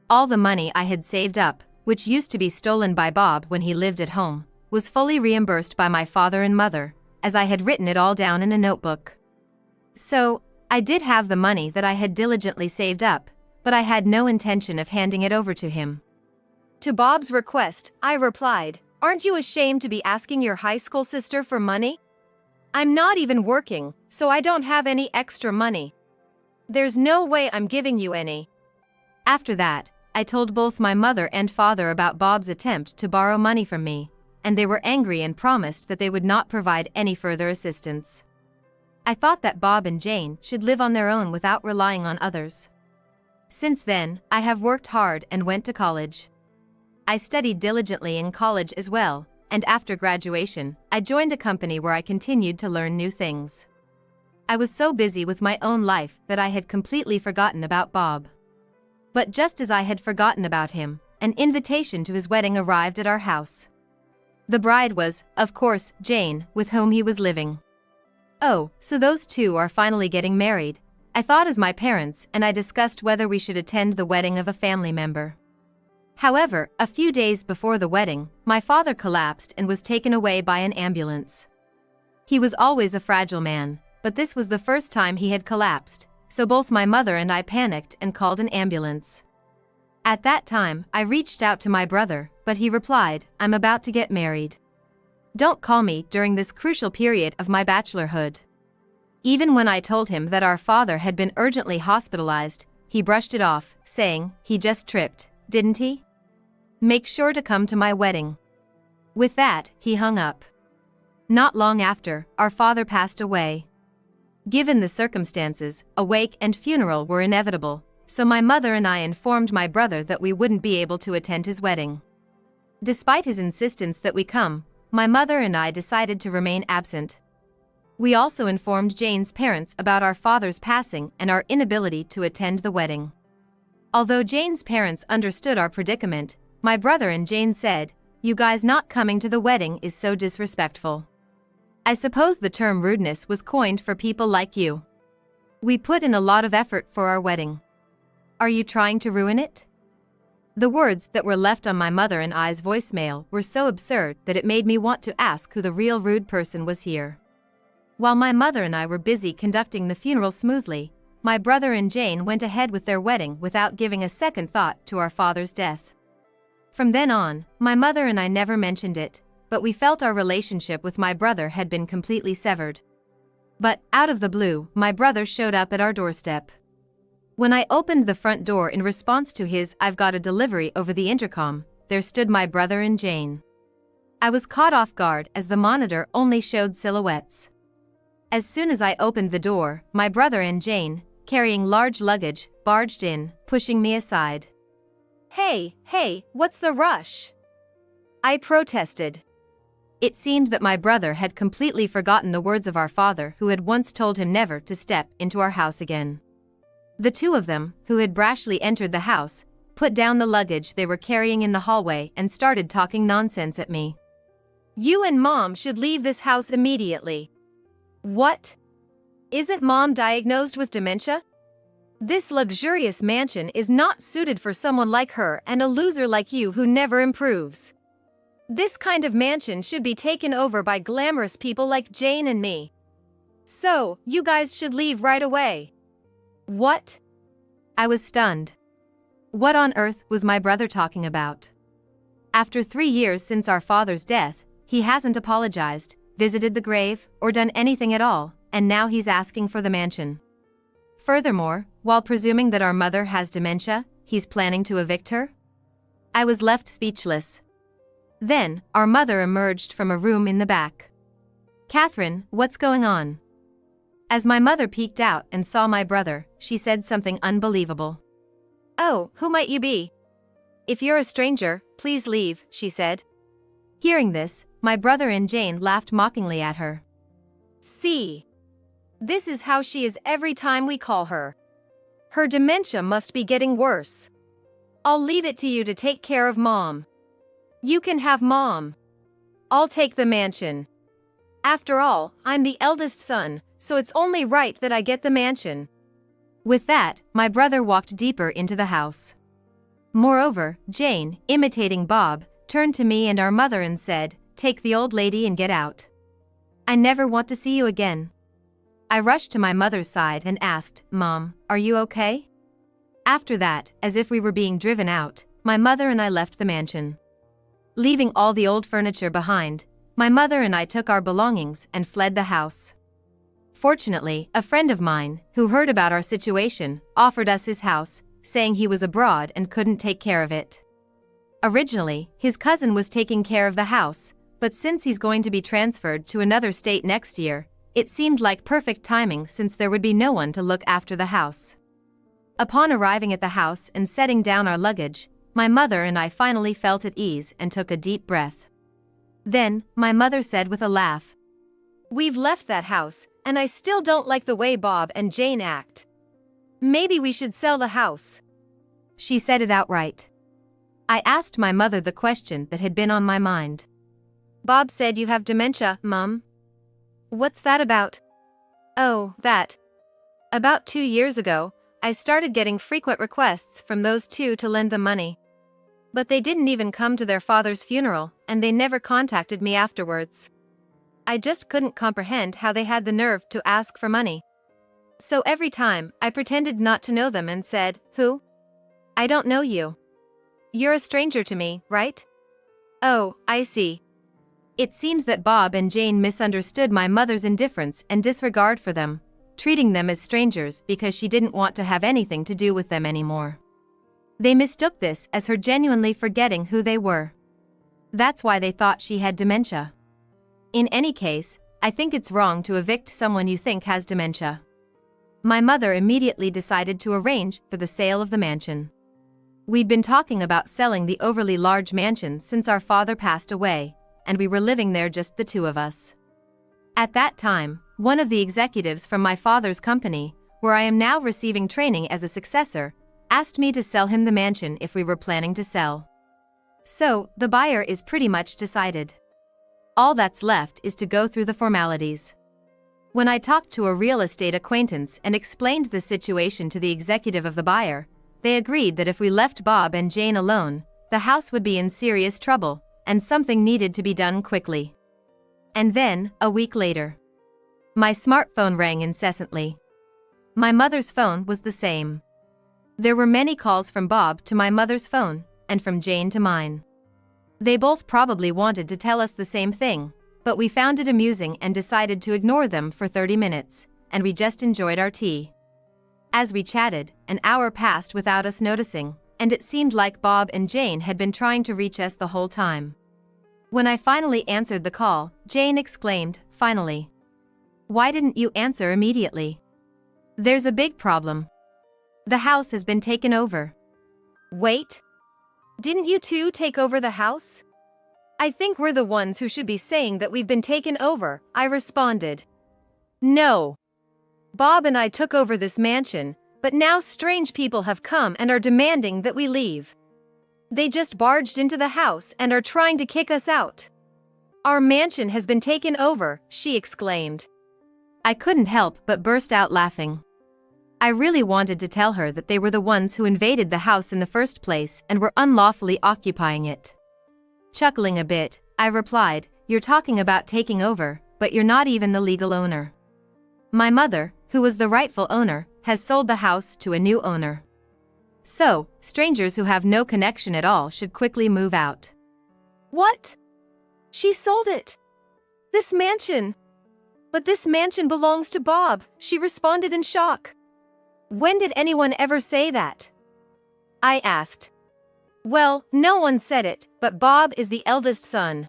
All the money I had saved up, which used to be stolen by Bob when he lived at home, was fully reimbursed by my father and mother, as I had written it all down in a notebook. So, I did have the money that I had diligently saved up, but I had no intention of handing it over to him. To Bob's request, I replied, "Aren't you ashamed to be asking your high school sister for money? I'm not even working, so I don't have any extra money. There's no way I'm giving you any." After that, I told both my mother and father about Bob's attempt to borrow money from me, and they were angry and promised that they would not provide any further assistance. I thought that Bob and Jane should live on their own without relying on others. Since then, I have worked hard and went to college. I studied diligently in college as well, and after graduation, I joined a company where I continued to learn new things. I was so busy with my own life that I had completely forgotten about Bob. But just as I had forgotten about him, an invitation to his wedding arrived at our house. The bride was, of course, Jane, with whom he was living. Oh, so those two are finally getting married, I thought as my parents and I discussed whether we should attend the wedding of a family member. However, a few days before the wedding, my father collapsed and was taken away by an ambulance. He was always a fragile man, but this was the first time he had collapsed, so both my mother and I panicked and called an ambulance. At that time, I reached out to my brother, but he replied, "I'm about to get married. Don't call me during this crucial period of my bachelorhood." Even when I told him that our father had been urgently hospitalized, he brushed it off, saying, "He just tripped, didn't he? Make sure to come to my wedding." With that, he hung up. Not long after, our father passed away. Given the circumstances, a wake and funeral were inevitable, so my mother and I informed my brother that we wouldn't be able to attend his wedding. Despite his insistence that we come, my mother and I decided to remain absent. We also informed Jane's parents about our father's passing and our inability to attend the wedding. Although Jane's parents understood our predicament, my brother and Jane said, "You guys not coming to the wedding is so disrespectful. I suppose the term rudeness was coined for people like you. We put in a lot of effort for our wedding. Are you trying to ruin it?" The words that were left on my mother and I's voicemail were so absurd that it made me want to ask who the real rude person was here. While my mother and I were busy conducting the funeral smoothly, my brother and Jane went ahead with their wedding without giving a second thought to our father's death. From then on, my mother and I never mentioned it, but we felt our relationship with my brother had been completely severed. But, out of the blue, my brother showed up at our doorstep. When I opened the front door in response to his "I've got a delivery" over the intercom, there stood my brother and Jane. I was caught off guard as the monitor only showed silhouettes. As soon as I opened the door, my brother and Jane, carrying large luggage, barged in, pushing me aside. Hey, what's the rush?" I protested. It seemed that my brother had completely forgotten the words of our father, who had once told him never to step into our house again. The two of them, who had brashly entered the house, put down the luggage they were carrying in the hallway and started talking nonsense at me. "You and Mom should leave this house immediately." "What? Isn't Mom diagnosed with dementia? This luxurious mansion is not suited for someone like her and a loser like you who never improves. This kind of mansion should be taken over by glamorous people like Jane and me. So, you guys should leave right away." "What?" I was stunned. What on earth was my brother talking about? After 3 years since our father's death, he hasn't apologized, visited the grave, or done anything at all, and now he's asking for the mansion. Furthermore, while presuming that our mother has dementia, he's planning to evict her? I was left speechless. Then, our mother emerged from a room in the back. "Catherine, what's going on?" As my mother peeked out and saw my brother, she said something unbelievable. "Oh, who might you be? If you're a stranger, please leave," she said. Hearing this, my brother and Jane laughed mockingly at her. "See? This is how she is every time we call her. Her dementia must be getting worse. I'll leave it to you to take care of Mom. You can have Mom. I'll take the mansion. After all, I'm the eldest son, so it's only right that I get the mansion." With that, my brother walked deeper into the house. Moreover, Jane, imitating Bob, turned to me and our mother and said, "Take the old lady and get out. I never want to see you again." I rushed to my mother's side and asked, "Mom, are you okay?" After that, as if we were being driven out, my mother and I left the mansion. Leaving all the old furniture behind, my mother and I took our belongings and fled the house. Fortunately, a friend of mine, who heard about our situation, offered us his house, saying he was abroad and couldn't take care of it. Originally, his cousin was taking care of the house, but since he's going to be transferred to another state next year, it seemed like perfect timing since there would be no one to look after the house. Upon arriving at the house and setting down our luggage, my mother and I finally felt at ease and took a deep breath. Then, my mother said with a laugh, "We've left that house, and I still don't like the way Bob and Jane act. Maybe we should sell the house." She said it outright. I asked my mother the question that had been on my mind. "Bob said you have dementia, Mum. What's that about?" "Oh, that. About 2 years ago, I started getting frequent requests from those two to lend them money. But they didn't even come to their father's funeral, and they never contacted me afterwards. I just couldn't comprehend how they had the nerve to ask for money. So every time, I pretended not to know them and said, 'Who? I don't know you. You're a stranger to me, right? Oh, I see.'" It seems that Bob and Jane misunderstood my mother's indifference and disregard for them, treating them as strangers because she didn't want to have anything to do with them anymore. They mistook this as her genuinely forgetting who they were. That's why they thought she had dementia. In any case, I think it's wrong to evict someone you think has dementia. My mother immediately decided to arrange for the sale of the mansion. We'd been talking about selling the overly large mansion since our father passed away, and we were living there just the two of us. At that time, one of the executives from my father's company, where I am now receiving training as a successor, asked me to sell him the mansion if we were planning to sell. So, the buyer is pretty much decided. All that's left is to go through the formalities. When I talked to a real estate acquaintance and explained the situation to the executive of the buyer, they agreed that if we left Bob and Jane alone, the house would be in serious trouble, and something needed to be done quickly. And then, a week later, my smartphone rang incessantly. My mother's phone was the same. There were many calls from Bob to my mother's phone, and from Jane to mine. They both probably wanted to tell us the same thing, But we found it amusing and decided to ignore them for 30 minutes, and we just enjoyed our tea. As we chatted, an hour passed without us noticing, and it seemed like Bob and Jane had been trying to reach us the whole time. When I finally answered the call, Jane exclaimed, "Finally. Why didn't you answer immediately? There's a big problem. The house has been taken over." Wait. Didn't you two take over the house? I think we're the ones who should be saying that we've been taken over, I responded. No. Bob and I took over this mansion, but now strange people have come and are demanding that we leave. They just barged into the house and are trying to kick us out. Our mansion has been taken over, she exclaimed. I couldn't help but burst out laughing. I really wanted to tell her that they were the ones who invaded the house in the first place and were unlawfully occupying it. Chuckling a bit, I replied, "You're talking about taking over, but you're not even the legal owner. My mother, who was the rightful owner, has sold the house to a new owner. So, strangers who have no connection at all should quickly move out." What? She sold it? This mansion? But this mansion belongs to Bob, she responded in shock. When did anyone ever say that? I asked. Well, no one said it, but Bob is the eldest son.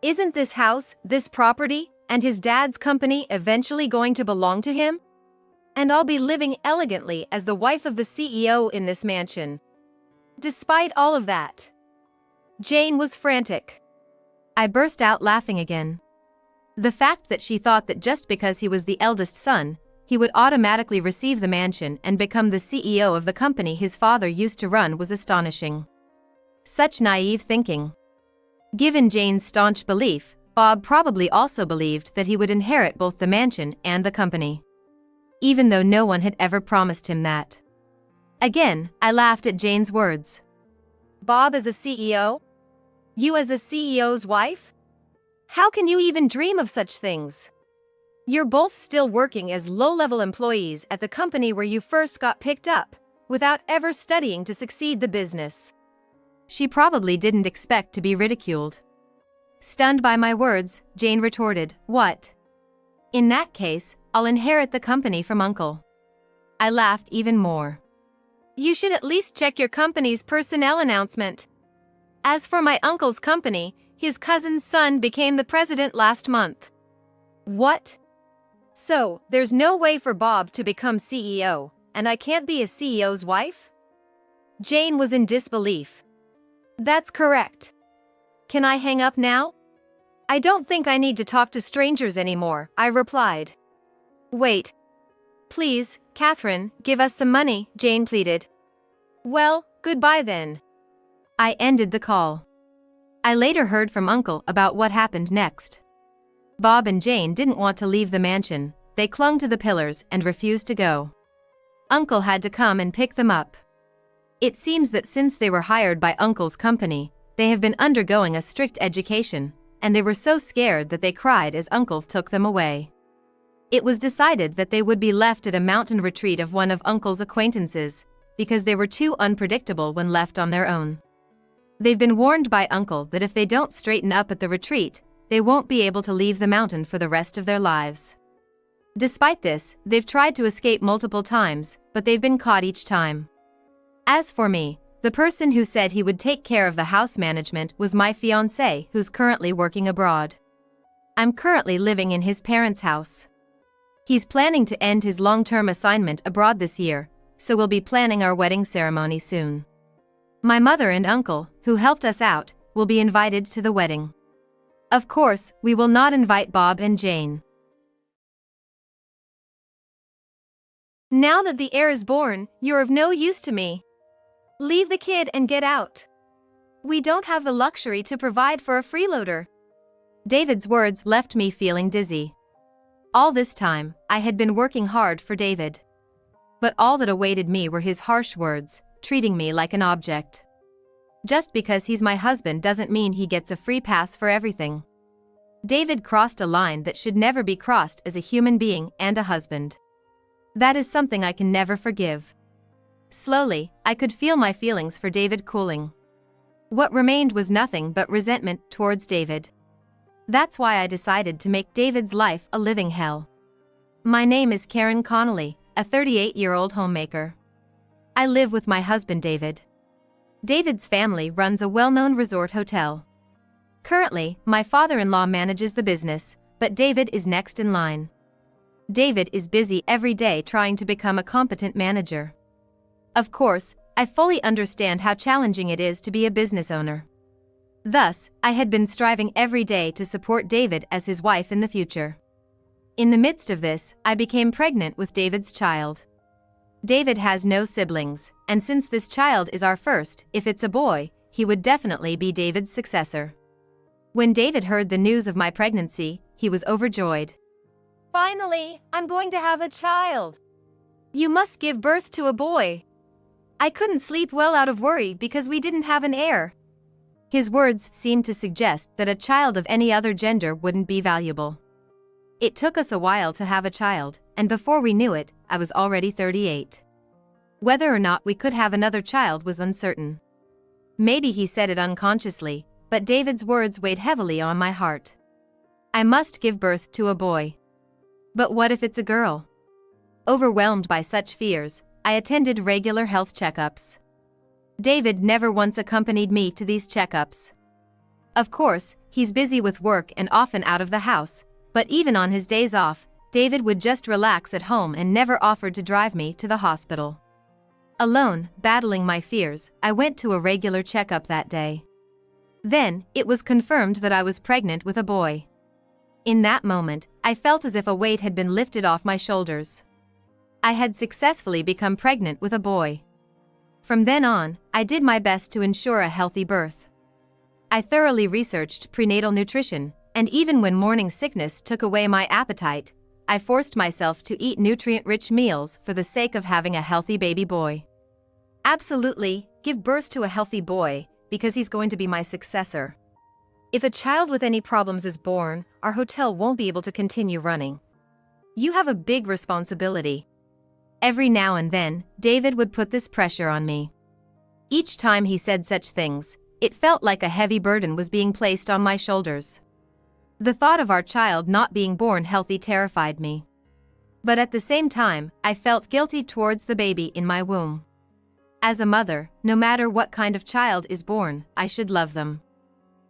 Isn't this house, this property, and his dad's company eventually going to belong to him? And I'll be living elegantly as the wife of the CEO in this mansion. Despite all of that, Jane was frantic. I burst out laughing again. The fact that she thought that just because he was the eldest son, he would automatically receive the mansion and become the CEO of the company his father used to run was astonishing. Such naive thinking. Given Jane's staunch belief, Bob probably also believed that he would inherit both the mansion and the company, even though no one had ever promised him that. Again, I laughed at Jane's words. Bob as a CEO? You as a CEO's wife? How can you even dream of such things? You're both still working as low-level employees at the company where you first got picked up, without ever studying to succeed the business. She probably didn't expect to be ridiculed. Stunned by my words, Jane retorted, "What? In that case, I'll inherit the company from Uncle." I laughed even more. You should at least check your company's personnel announcement. As for my uncle's company, his cousin's son became the president last month. What? So, there's no way for Bob to become CEO, and I can't be a CEO's wife? Jane was in disbelief. That's correct. Can I hang up now? I don't think I need to talk to strangers anymore, I replied. Wait. Please, Catherine, give us some money, Jane pleaded. Well, goodbye then. I ended the call. I later heard from Uncle about what happened next. Bob and Jane didn't want to leave the mansion, they clung to the pillars and refused to go. Uncle had to come and pick them up. It seems that since they were hired by Uncle's company, they have been undergoing a strict education, and they were so scared that they cried as Uncle took them away. It was decided that they would be left at a mountain retreat of one of Uncle's acquaintances, because they were too unpredictable when left on their own. They've been warned by Uncle that if they don't straighten up at the retreat, they won't be able to leave the mountain for the rest of their lives. Despite this, they've tried to escape multiple times, but they've been caught each time. As for me, the person who said he would take care of the house management was my fiancé, who's currently working abroad. I'm currently living in his parents' house. He's planning to end his long-term assignment abroad this year, so we'll be planning our wedding ceremony soon. My mother and uncle, who helped us out, will be invited to the wedding. Of course, we will not invite Bob and Jane. Now that the heir is born, you're of no use to me. Leave the kid and get out. We don't have the luxury to provide for a freeloader. David's words left me feeling dizzy. All this time, I had been working hard for David. But all that awaited me were his harsh words, treating me like an object. Just because he's my husband doesn't mean he gets a free pass for everything. David crossed a line that should never be crossed as a human being and a husband. That is something I can never forgive. Slowly, I could feel my feelings for David cooling. What remained was nothing but resentment towards David. That's why I decided to make David's life a living hell. My name is Karen Connolly, a 38-year-old homemaker. I live with my husband David. David's family runs a well-known resort hotel. Currently, my father-in-law manages the business, but David is next in line. David is busy every day trying to become a competent manager. Of course, I fully understand how challenging it is to be a business owner. Thus, I had been striving every day to support David as his wife in the future. In the midst of this, I became pregnant with David's child. David has no siblings, and since this child is our first, if it's a boy, he would definitely be David's successor. When David heard the news of my pregnancy, he was overjoyed. Finally, I'm going to have a child. You must give birth to a boy. I couldn't sleep well out of worry because we didn't have an heir. His words seemed to suggest that a child of any other gender wouldn't be valuable. It took us a while to have a child, and before we knew it, I was already 38. Whether or not we could have another child was uncertain. Maybe he said it unconsciously, but David's words weighed heavily on my heart. I must give birth to a boy. But what if it's a girl? Overwhelmed by such fears, I attended regular health checkups. David never once accompanied me to these checkups. Of course, he's busy with work and often out of the house, but even on his days off, David would just relax at home and never offered to drive me to the hospital. Alone, battling my fears, I went to a regular checkup that day. Then, it was confirmed that I was pregnant with a boy. In that moment, I felt as if a weight had been lifted off my shoulders. I had successfully become pregnant with a boy. From then on, I did my best to ensure a healthy birth. I thoroughly researched prenatal nutrition, and even when morning sickness took away my appetite, I forced myself to eat nutrient-rich meals for the sake of having a healthy baby boy. Absolutely, give birth to a healthy boy, because he's going to be my successor. If a child with any problems is born, our hotel won't be able to continue running. You have a big responsibility. Every now and then, David would put this pressure on me. Each time he said such things, it felt like a heavy burden was being placed on my shoulders. The thought of our child not being born healthy terrified me. But at the same time, I felt guilty towards the baby in my womb. As a mother, no matter what kind of child is born, I should love them.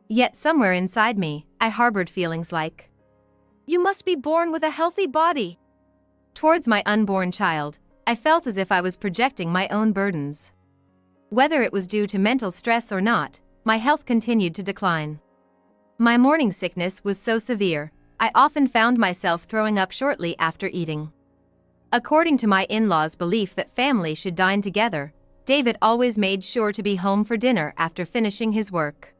Yet somewhere inside me, I harbored feelings like, you must be born with a healthy body. Towards my unborn child, I felt as if I was projecting my own burdens. Whether it was due to mental stress or not, my health continued to decline. My morning sickness was so severe, I often found myself throwing up shortly after eating. According to my in-laws' belief that families should dine together, David always made sure to be home for dinner after finishing his work.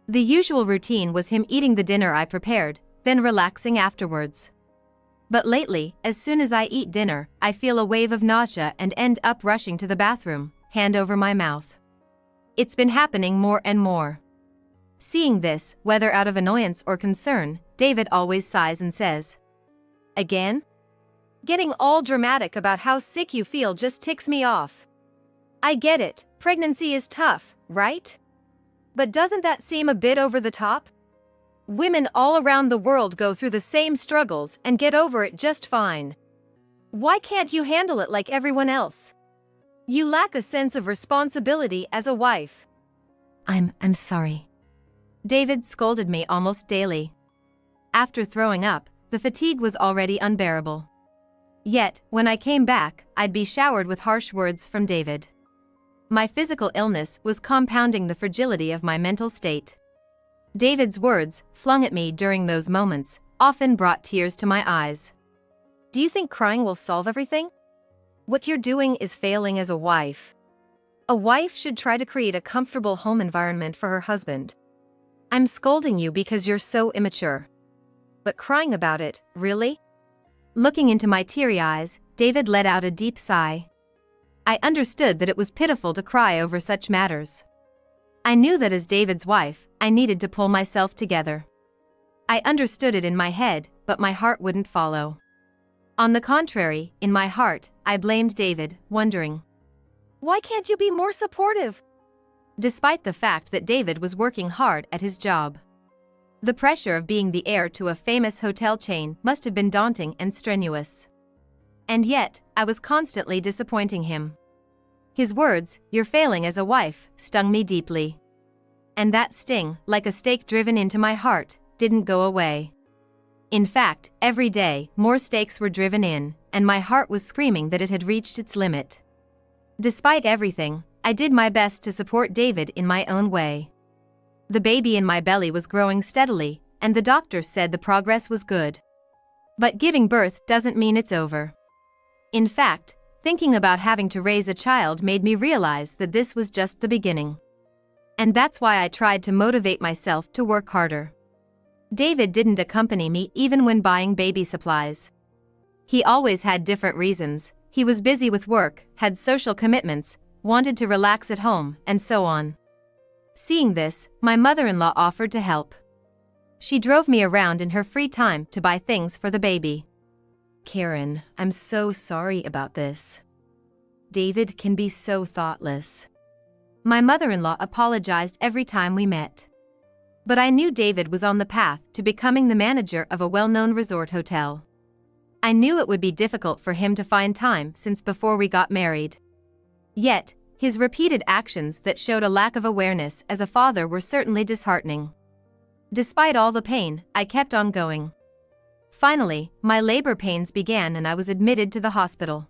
The usual routine was him eating the dinner I prepared, then relaxing afterwards. But lately, as soon as I eat dinner, I feel a wave of nausea and end up rushing to the bathroom, hand over my mouth. It's been happening more and more. Seeing this, whether out of annoyance or concern, David always sighs and says, again? Getting all dramatic about how sick you feel just ticks me off. I get it, pregnancy is tough, right? But doesn't that seem a bit over the top? Women all around the world go through the same struggles and get over it just fine. Why can't you handle it like everyone else? You lack a sense of responsibility as a wife. I'm sorry. David scolded me almost daily. After throwing up, the fatigue was already unbearable. Yet, when I came back, I'd be showered with harsh words from David. My physical illness was compounding the fragility of my mental state. David's words, flung at me during those moments, often brought tears to my eyes. Do you think crying will solve everything? What you're doing is failing as a wife. A wife should try to create a comfortable home environment for her husband. I'm scolding you because you're so immature. But crying about it, really? Looking into my teary eyes, David let out a deep sigh. I understood that it was pitiful to cry over such matters. I knew that as David's wife, I needed to pull myself together. I understood it in my head, but my heart wouldn't follow. On the contrary, in my heart, I blamed David, wondering, why can't you be more supportive? Despite the fact that David was working hard at his job. The pressure of being the heir to a famous hotel chain must have been daunting and strenuous. And yet, I was constantly disappointing him. His words, "You're failing as a wife," stung me deeply. And that sting, like a stake driven into my heart, didn't go away. In fact, every day, more stakes were driven in, and my heart was screaming that it had reached its limit. Despite everything, I did my best to support David in my own way. The baby in my belly was growing steadily, and the doctors said the progress was good. But giving birth doesn't mean it's over. In fact, thinking about having to raise a child made me realize that this was just the beginning. And that's why I tried to motivate myself to work harder. David didn't accompany me even when buying baby supplies. He always had different reasons. He was busy with work, had social commitments, wanted to relax at home, and so on. Seeing this, my mother-in-law offered to help. She drove me around in her free time to buy things for the baby. "Karen, I'm so sorry about this. David can be so thoughtless." My mother-in-law apologized every time we met. But I knew David was on the path to becoming the manager of a well-known resort hotel. I knew it would be difficult for him to find time since before we got married. Yet, his repeated actions that showed a lack of awareness as a father were certainly disheartening. Despite all the pain, I kept on going. Finally, my labor pains began and I was admitted to the hospital.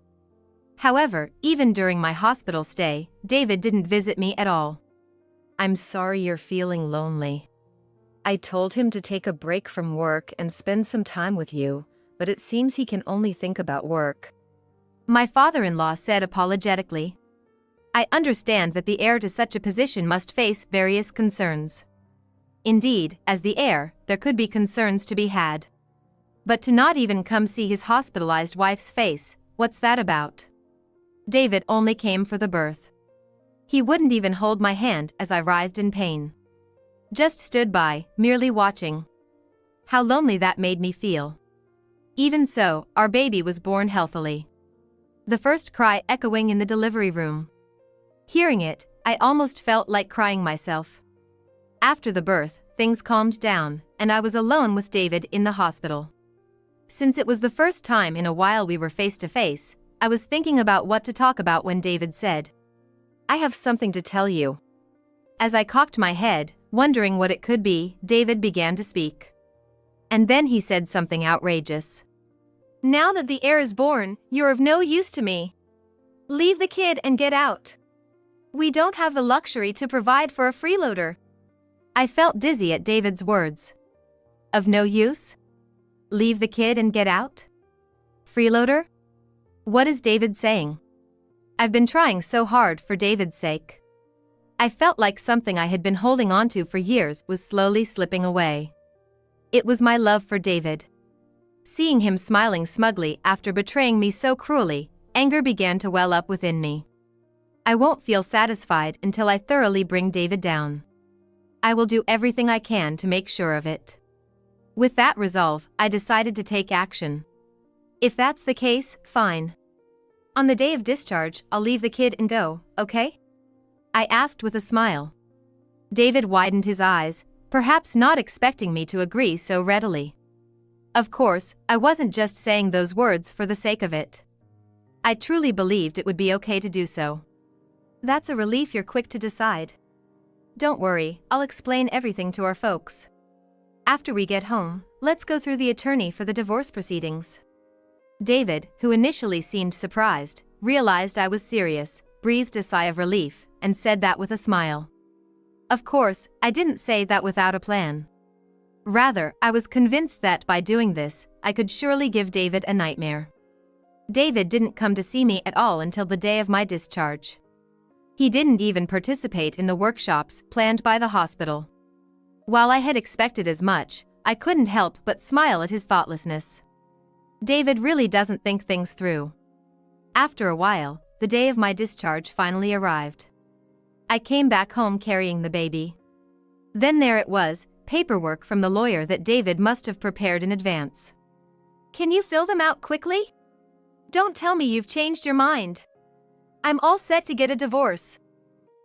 However, even during my hospital stay, David didn't visit me at all. "I'm sorry you're feeling lonely. I told him to take a break from work and spend some time with you, but it seems he can only think about work," my father-in-law said apologetically. I understand that the heir to such a position must face various concerns. Indeed, as the heir, there could be concerns to be had. But to not even come see his hospitalized wife's face, what's that about? David only came for the birth. He wouldn't even hold my hand as I writhed in pain. Just stood by, merely watching. How lonely that made me feel. Even so, our baby was born healthily. The first cry echoing in the delivery room. Hearing it, I almost felt like crying myself. After the birth, things calmed down, and I was alone with David in the hospital. Since it was the first time in a while we were face to face, I was thinking about what to talk about when David said, "I have something to tell you." As I cocked my head, wondering what it could be, David began to speak. And then he said something outrageous. "Now that the heir is born, you're of no use to me. Leave the kid and get out. We don't have the luxury to provide for a freeloader." I felt dizzy at David's words. Of no use? Leave the kid and get out? Freeloader? What is David saying? I've been trying so hard for David's sake. I felt like something I had been holding onto for years was slowly slipping away. It was my love for David. Seeing him smiling smugly after betraying me so cruelly, anger began to well up within me. I won't feel satisfied until I thoroughly bring David down. I will do everything I can to make sure of it. With that resolve, I decided to take action. If that's the case, fine. On the day of discharge, I'll leave the kid and go, okay? I asked with a smile. David widened his eyes, perhaps not expecting me to agree so readily. Of course, I wasn't just saying those words for the sake of it. I truly believed it would be okay to do so. That's a relief you're quick to decide. Don't worry, I'll explain everything to our folks. After we get home, let's go through the attorney for the divorce proceedings. David, who initially seemed surprised, realized I was serious, breathed a sigh of relief, and said that with a smile. Of course, I didn't say that without a plan. Rather, I was convinced that by doing this, I could surely give David a nightmare. David didn't come to see me at all until the day of my discharge. He didn't even participate in the workshops planned by the hospital. While I had expected as much, I couldn't help but smile at his thoughtlessness. David really doesn't think things through. After a while, the day of my discharge finally arrived. I came back home carrying the baby. Then there it was, paperwork from the lawyer that David must have prepared in advance. "Can you fill them out quickly? Don't tell me you've changed your mind. I'm all set to get a divorce."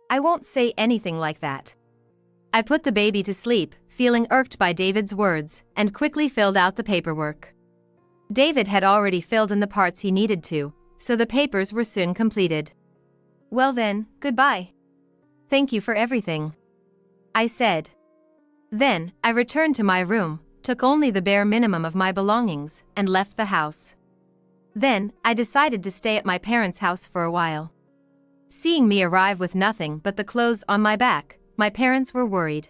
I won't say anything like that. I put the baby to sleep, feeling irked by David's words, and quickly filled out the paperwork. David had already filled in the parts he needed to, so the papers were soon completed. Well then, goodbye. Thank you for everything, I said. Then, I returned to my room, took only the bare minimum of my belongings, and left the house. Then, I decided to stay at my parents' house for a while. Seeing me arrive with nothing but the clothes on my back, my parents were worried.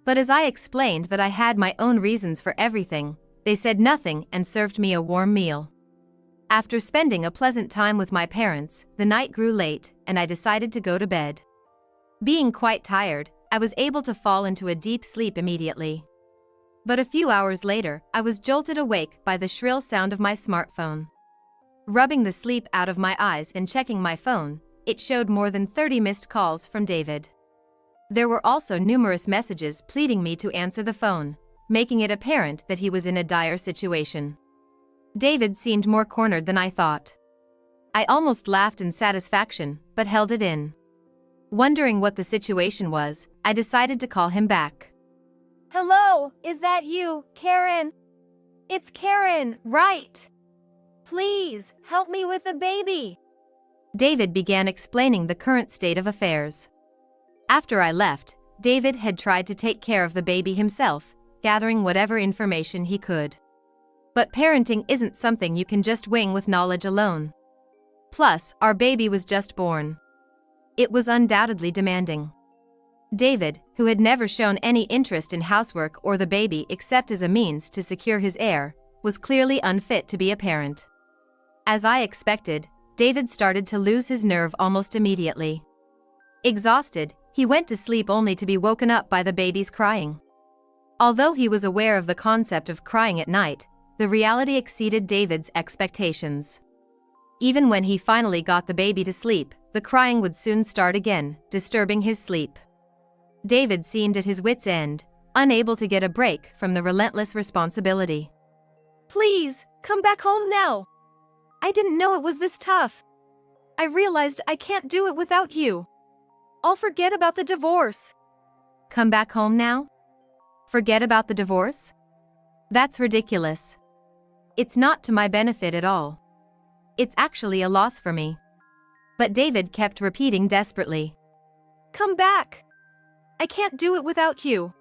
But as I explained that I had my own reasons for everything, they said nothing and served me a warm meal. After spending a pleasant time with my parents, the night grew late, and I decided to go to bed. Being quite tired, I was able to fall into a deep sleep immediately. But a few hours later, I was jolted awake by the shrill sound of my smartphone. Rubbing the sleep out of my eyes and checking my phone, it showed more than 30 missed calls from David. There were also numerous messages pleading me to answer the phone, making it apparent that he was in a dire situation. David seemed more cornered than I thought. I almost laughed in satisfaction, but held it in. Wondering what the situation was, I decided to call him back. Hello, is that you, Karen? It's Karen, right? Please, help me with the baby. David began explaining the current state of affairs. After I left, David had tried to take care of the baby himself, gathering whatever information he could. But parenting isn't something you can just wing with knowledge alone. Plus, our baby was just born. It was undoubtedly demanding. David, who had never shown any interest in housework or the baby except as a means to secure his heir, was clearly unfit to be a parent. As I expected, David started to lose his nerve almost immediately. Exhausted, he went to sleep only to be woken up by the baby's crying. Although he was aware of the concept of crying at night, the reality exceeded David's expectations. Even when he finally got the baby to sleep, the crying would soon start again, disturbing his sleep. David seemed at his wits' end, unable to get a break from the relentless responsibility. Please, come back home now. I didn't know it was this tough. I realized I can't do it without you. I'll forget about the divorce. Come back home now? Forget about the divorce? That's ridiculous. It's not to my benefit at all. It's actually a loss for me. But David kept repeating desperately. Come back. I can't do it without you.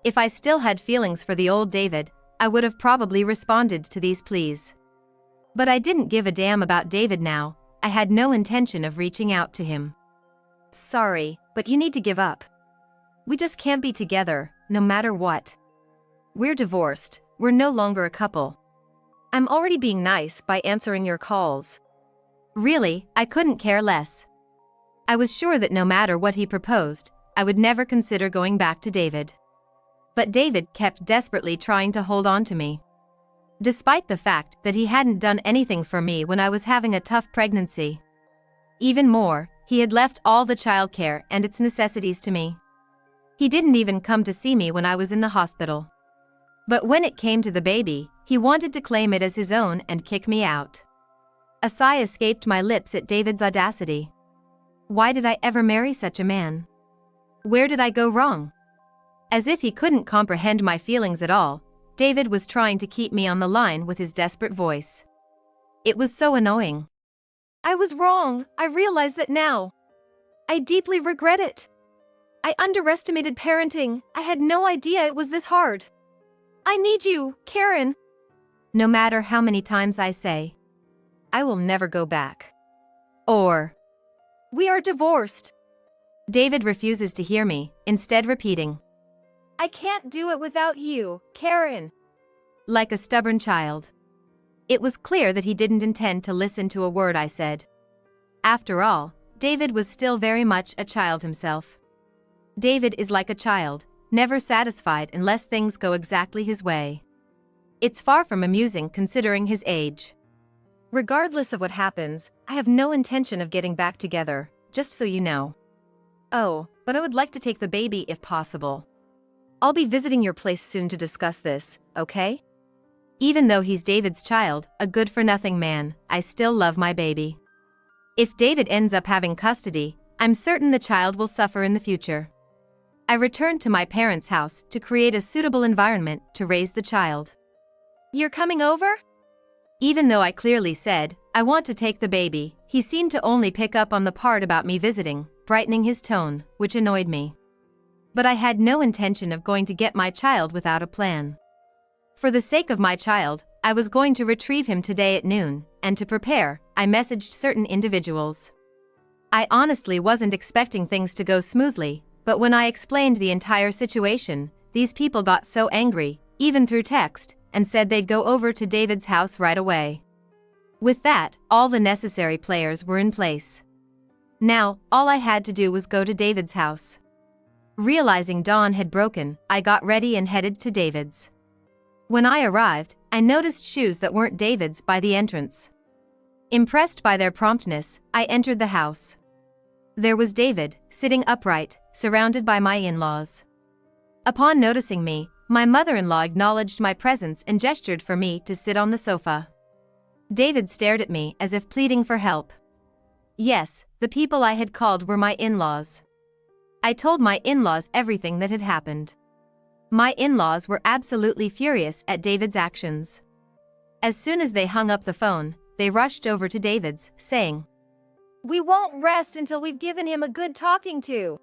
If I still had feelings for the old David, I would have probably responded to these pleas. But I didn't give a damn about David now. I had no intention of reaching out to him. Sorry, but you need to give up. We just can't be together, no matter what. We're divorced, we're no longer a couple. I'm already being nice by answering your calls. Really, I couldn't care less. I was sure that no matter what he proposed, I would never consider going back to David. But David kept desperately trying to hold on to me. Despite the fact that he hadn't done anything for me when I was having a tough pregnancy. Even more, he had left all the childcare and its necessities to me. He didn't even come to see me when I was in the hospital. But when it came to the baby, he wanted to claim it as his own and kick me out. A sigh escaped my lips at David's audacity. Why did I ever marry such a man? Where did I go wrong? As if he couldn't comprehend my feelings at all, David was trying to keep me on the line with his desperate voice. It was so annoying. I was wrong, I realize that now. I deeply regret it. I underestimated parenting, I had no idea it was this hard. I need you, Karen. No matter how many times I say, I will never go back. Or, we are divorced. David refuses to hear me, instead repeating, I can't do it without you, Karen. Like a stubborn child. It was clear that he didn't intend to listen to a word I said. After all, David was still very much a child himself. David is like a child, never satisfied unless things go exactly his way. It's far from amusing considering his age. Regardless of what happens, I have no intention of getting back together, just so you know. Oh, but I would like to take the baby if possible. I'll be visiting your place soon to discuss this, okay? Even though he's David's child, a good-for-nothing man, I still love my baby. If David ends up having custody, I'm certain the child will suffer in the future. I returned to my parents' house to create a suitable environment to raise the child. You're coming over? Even though I clearly said, I want to take the baby, he seemed to only pick up on the part about me visiting, brightening his tone, which annoyed me. But I had no intention of going to get my child without a plan. For the sake of my child, I was going to retrieve him today at noon, and to prepare, I messaged certain individuals. I honestly wasn't expecting things to go smoothly, but when I explained the entire situation, these people got so angry, even through text, and said they'd go over to David's house right away. With that, all the necessary players were in place. Now, all I had to do was go to David's house. Realizing dawn had broken, I got ready and headed to David's. When I arrived, I noticed shoes that weren't David's by the entrance. Impressed by their promptness, I entered the house. There was David, sitting upright, surrounded by my in-laws. Upon noticing me, my mother-in-law acknowledged my presence and gestured for me to sit on the sofa. David stared at me as if pleading for help. Yes, the people I had called were my in-laws. I told my in-laws everything that had happened. My in-laws were absolutely furious at David's actions. As soon as they hung up the phone, they rushed over to David's, saying, "We won't rest until we've given him a good talking to."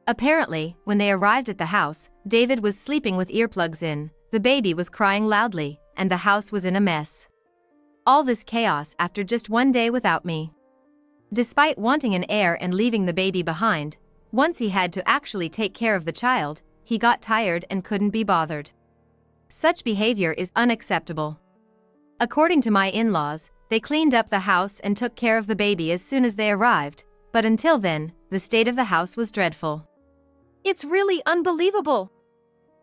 Apparently, when they arrived at the house, David was sleeping with earplugs in, the baby was crying loudly, and the house was in a mess. All this chaos after just one day without me. Despite wanting an heir and leaving the baby behind, once he had to actually take care of the child, he got tired and couldn't be bothered. Such behavior is unacceptable. According to my in-laws, they cleaned up the house and took care of the baby as soon as they arrived, but until then, the state of the house was dreadful. It's really unbelievable.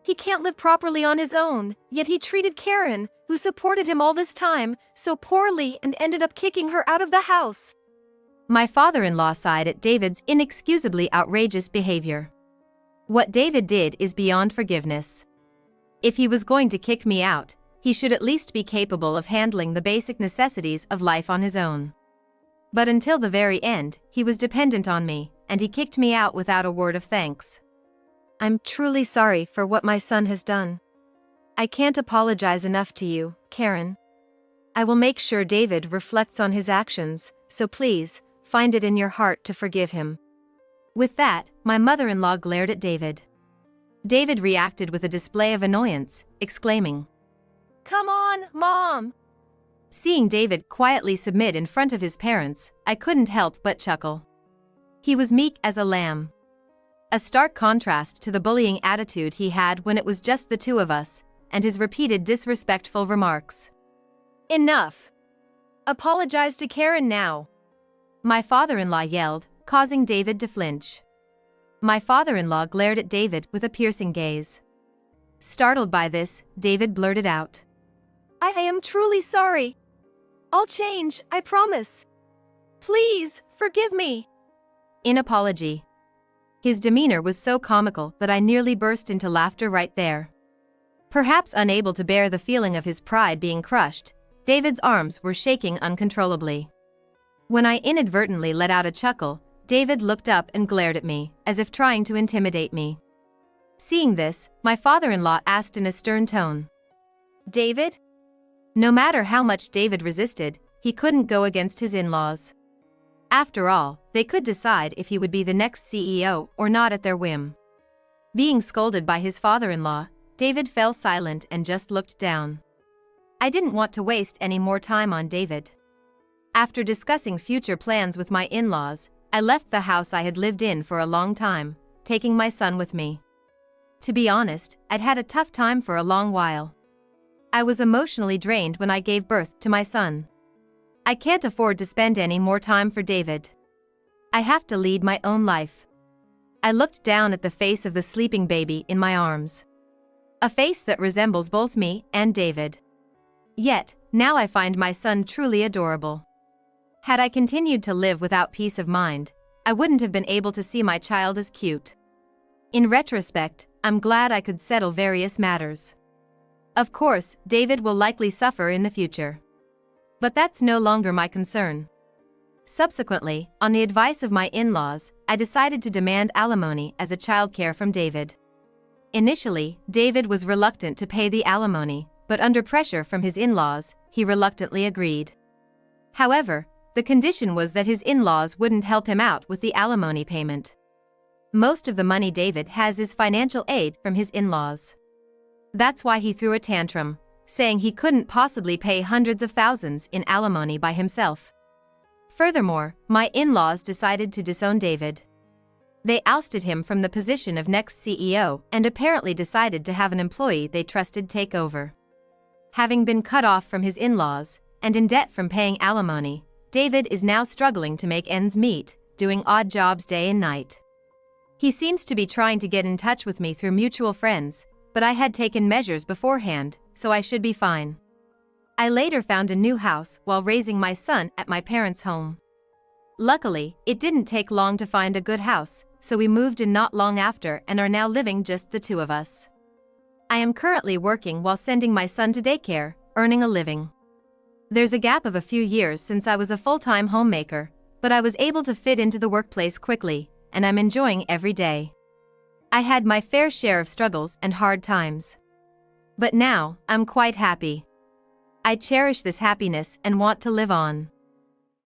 He can't live properly on his own, yet he treated Karen, who supported him all this time, so poorly and ended up kicking her out of the house. My father-in-law sighed at David's inexcusably outrageous behavior. What David did is beyond forgiveness. If he was going to kick me out, he should at least be capable of handling the basic necessities of life on his own. But until the very end, he was dependent on me, and he kicked me out without a word of thanks. I'm truly sorry for what my son has done. I can't apologize enough to you, Karen. I will make sure David reflects on his actions, so please, find it in your heart to forgive him. With that, my mother-in-law glared at David. David reacted with a display of annoyance, exclaiming, "Come on, Mom!" Seeing David quietly submit in front of his parents, I couldn't help but chuckle. He was meek as a lamb. A stark contrast to the bullying attitude he had when it was just the two of us, and his repeated disrespectful remarks. Enough! Apologize to Karen now. My father-in-law yelled, causing David to flinch. My father-in-law glared at David with a piercing gaze. Startled by this, David blurted out, I am truly sorry. I'll change, I promise. Please, forgive me." in apology. His demeanor was so comical that I nearly burst into laughter right there. Perhaps unable to bear the feeling of his pride being crushed, David's arms were shaking uncontrollably. When I inadvertently let out a chuckle, David looked up and glared at me, as if trying to intimidate me. Seeing this, my father-in-law asked in a stern tone, "David?" No matter how much David resisted, he couldn't go against his in-laws. After all, they could decide if he would be the next CEO or not at their whim. Being scolded by his father-in-law, David fell silent and just looked down. I didn't want to waste any more time on David. After discussing future plans with my in-laws, I left the house I had lived in for a long time, taking my son with me. To be honest, I'd had a tough time for a long while. I was emotionally drained when I gave birth to my son. I can't afford to spend any more time for David. I have to lead my own life. I looked down at the face of the sleeping baby in my arms. A face that resembles both me and David. Yet, now I find my son truly adorable. Had I continued to live without peace of mind, I wouldn't have been able to see my child as cute. In retrospect, I'm glad I could settle various matters. Of course, David will likely suffer in the future. But that's no longer my concern. Subsequently, on the advice of my in-laws, I decided to demand alimony as a childcare from David. Initially, David was reluctant to pay the alimony, but under pressure from his in-laws, he reluctantly agreed. However, the condition was that his in-laws wouldn't help him out with the alimony payment. Most of the money David has is financial aid from his in-laws. That's why he threw a tantrum, saying he couldn't possibly pay hundreds of thousands in alimony by himself. Furthermore, my in-laws decided to disown David. They ousted him from the position of next CEO and apparently decided to have an employee they trusted take over. Having been cut off from his in-laws, and in debt from paying alimony, David is now struggling to make ends meet, doing odd jobs day and night. He seems to be trying to get in touch with me through mutual friends, but I had taken measures beforehand, so I should be fine. I later found a new house while raising my son at my parents' home. Luckily, it didn't take long to find a good house, so we moved in not long after and are now living just the two of us. I am currently working while sending my son to daycare, earning a living. There's a gap of a few years since I was a full-time homemaker, but I was able to fit into the workplace quickly, and I'm enjoying every day. I had my fair share of struggles and hard times. But now, I'm quite happy. I cherish this happiness and want to live on.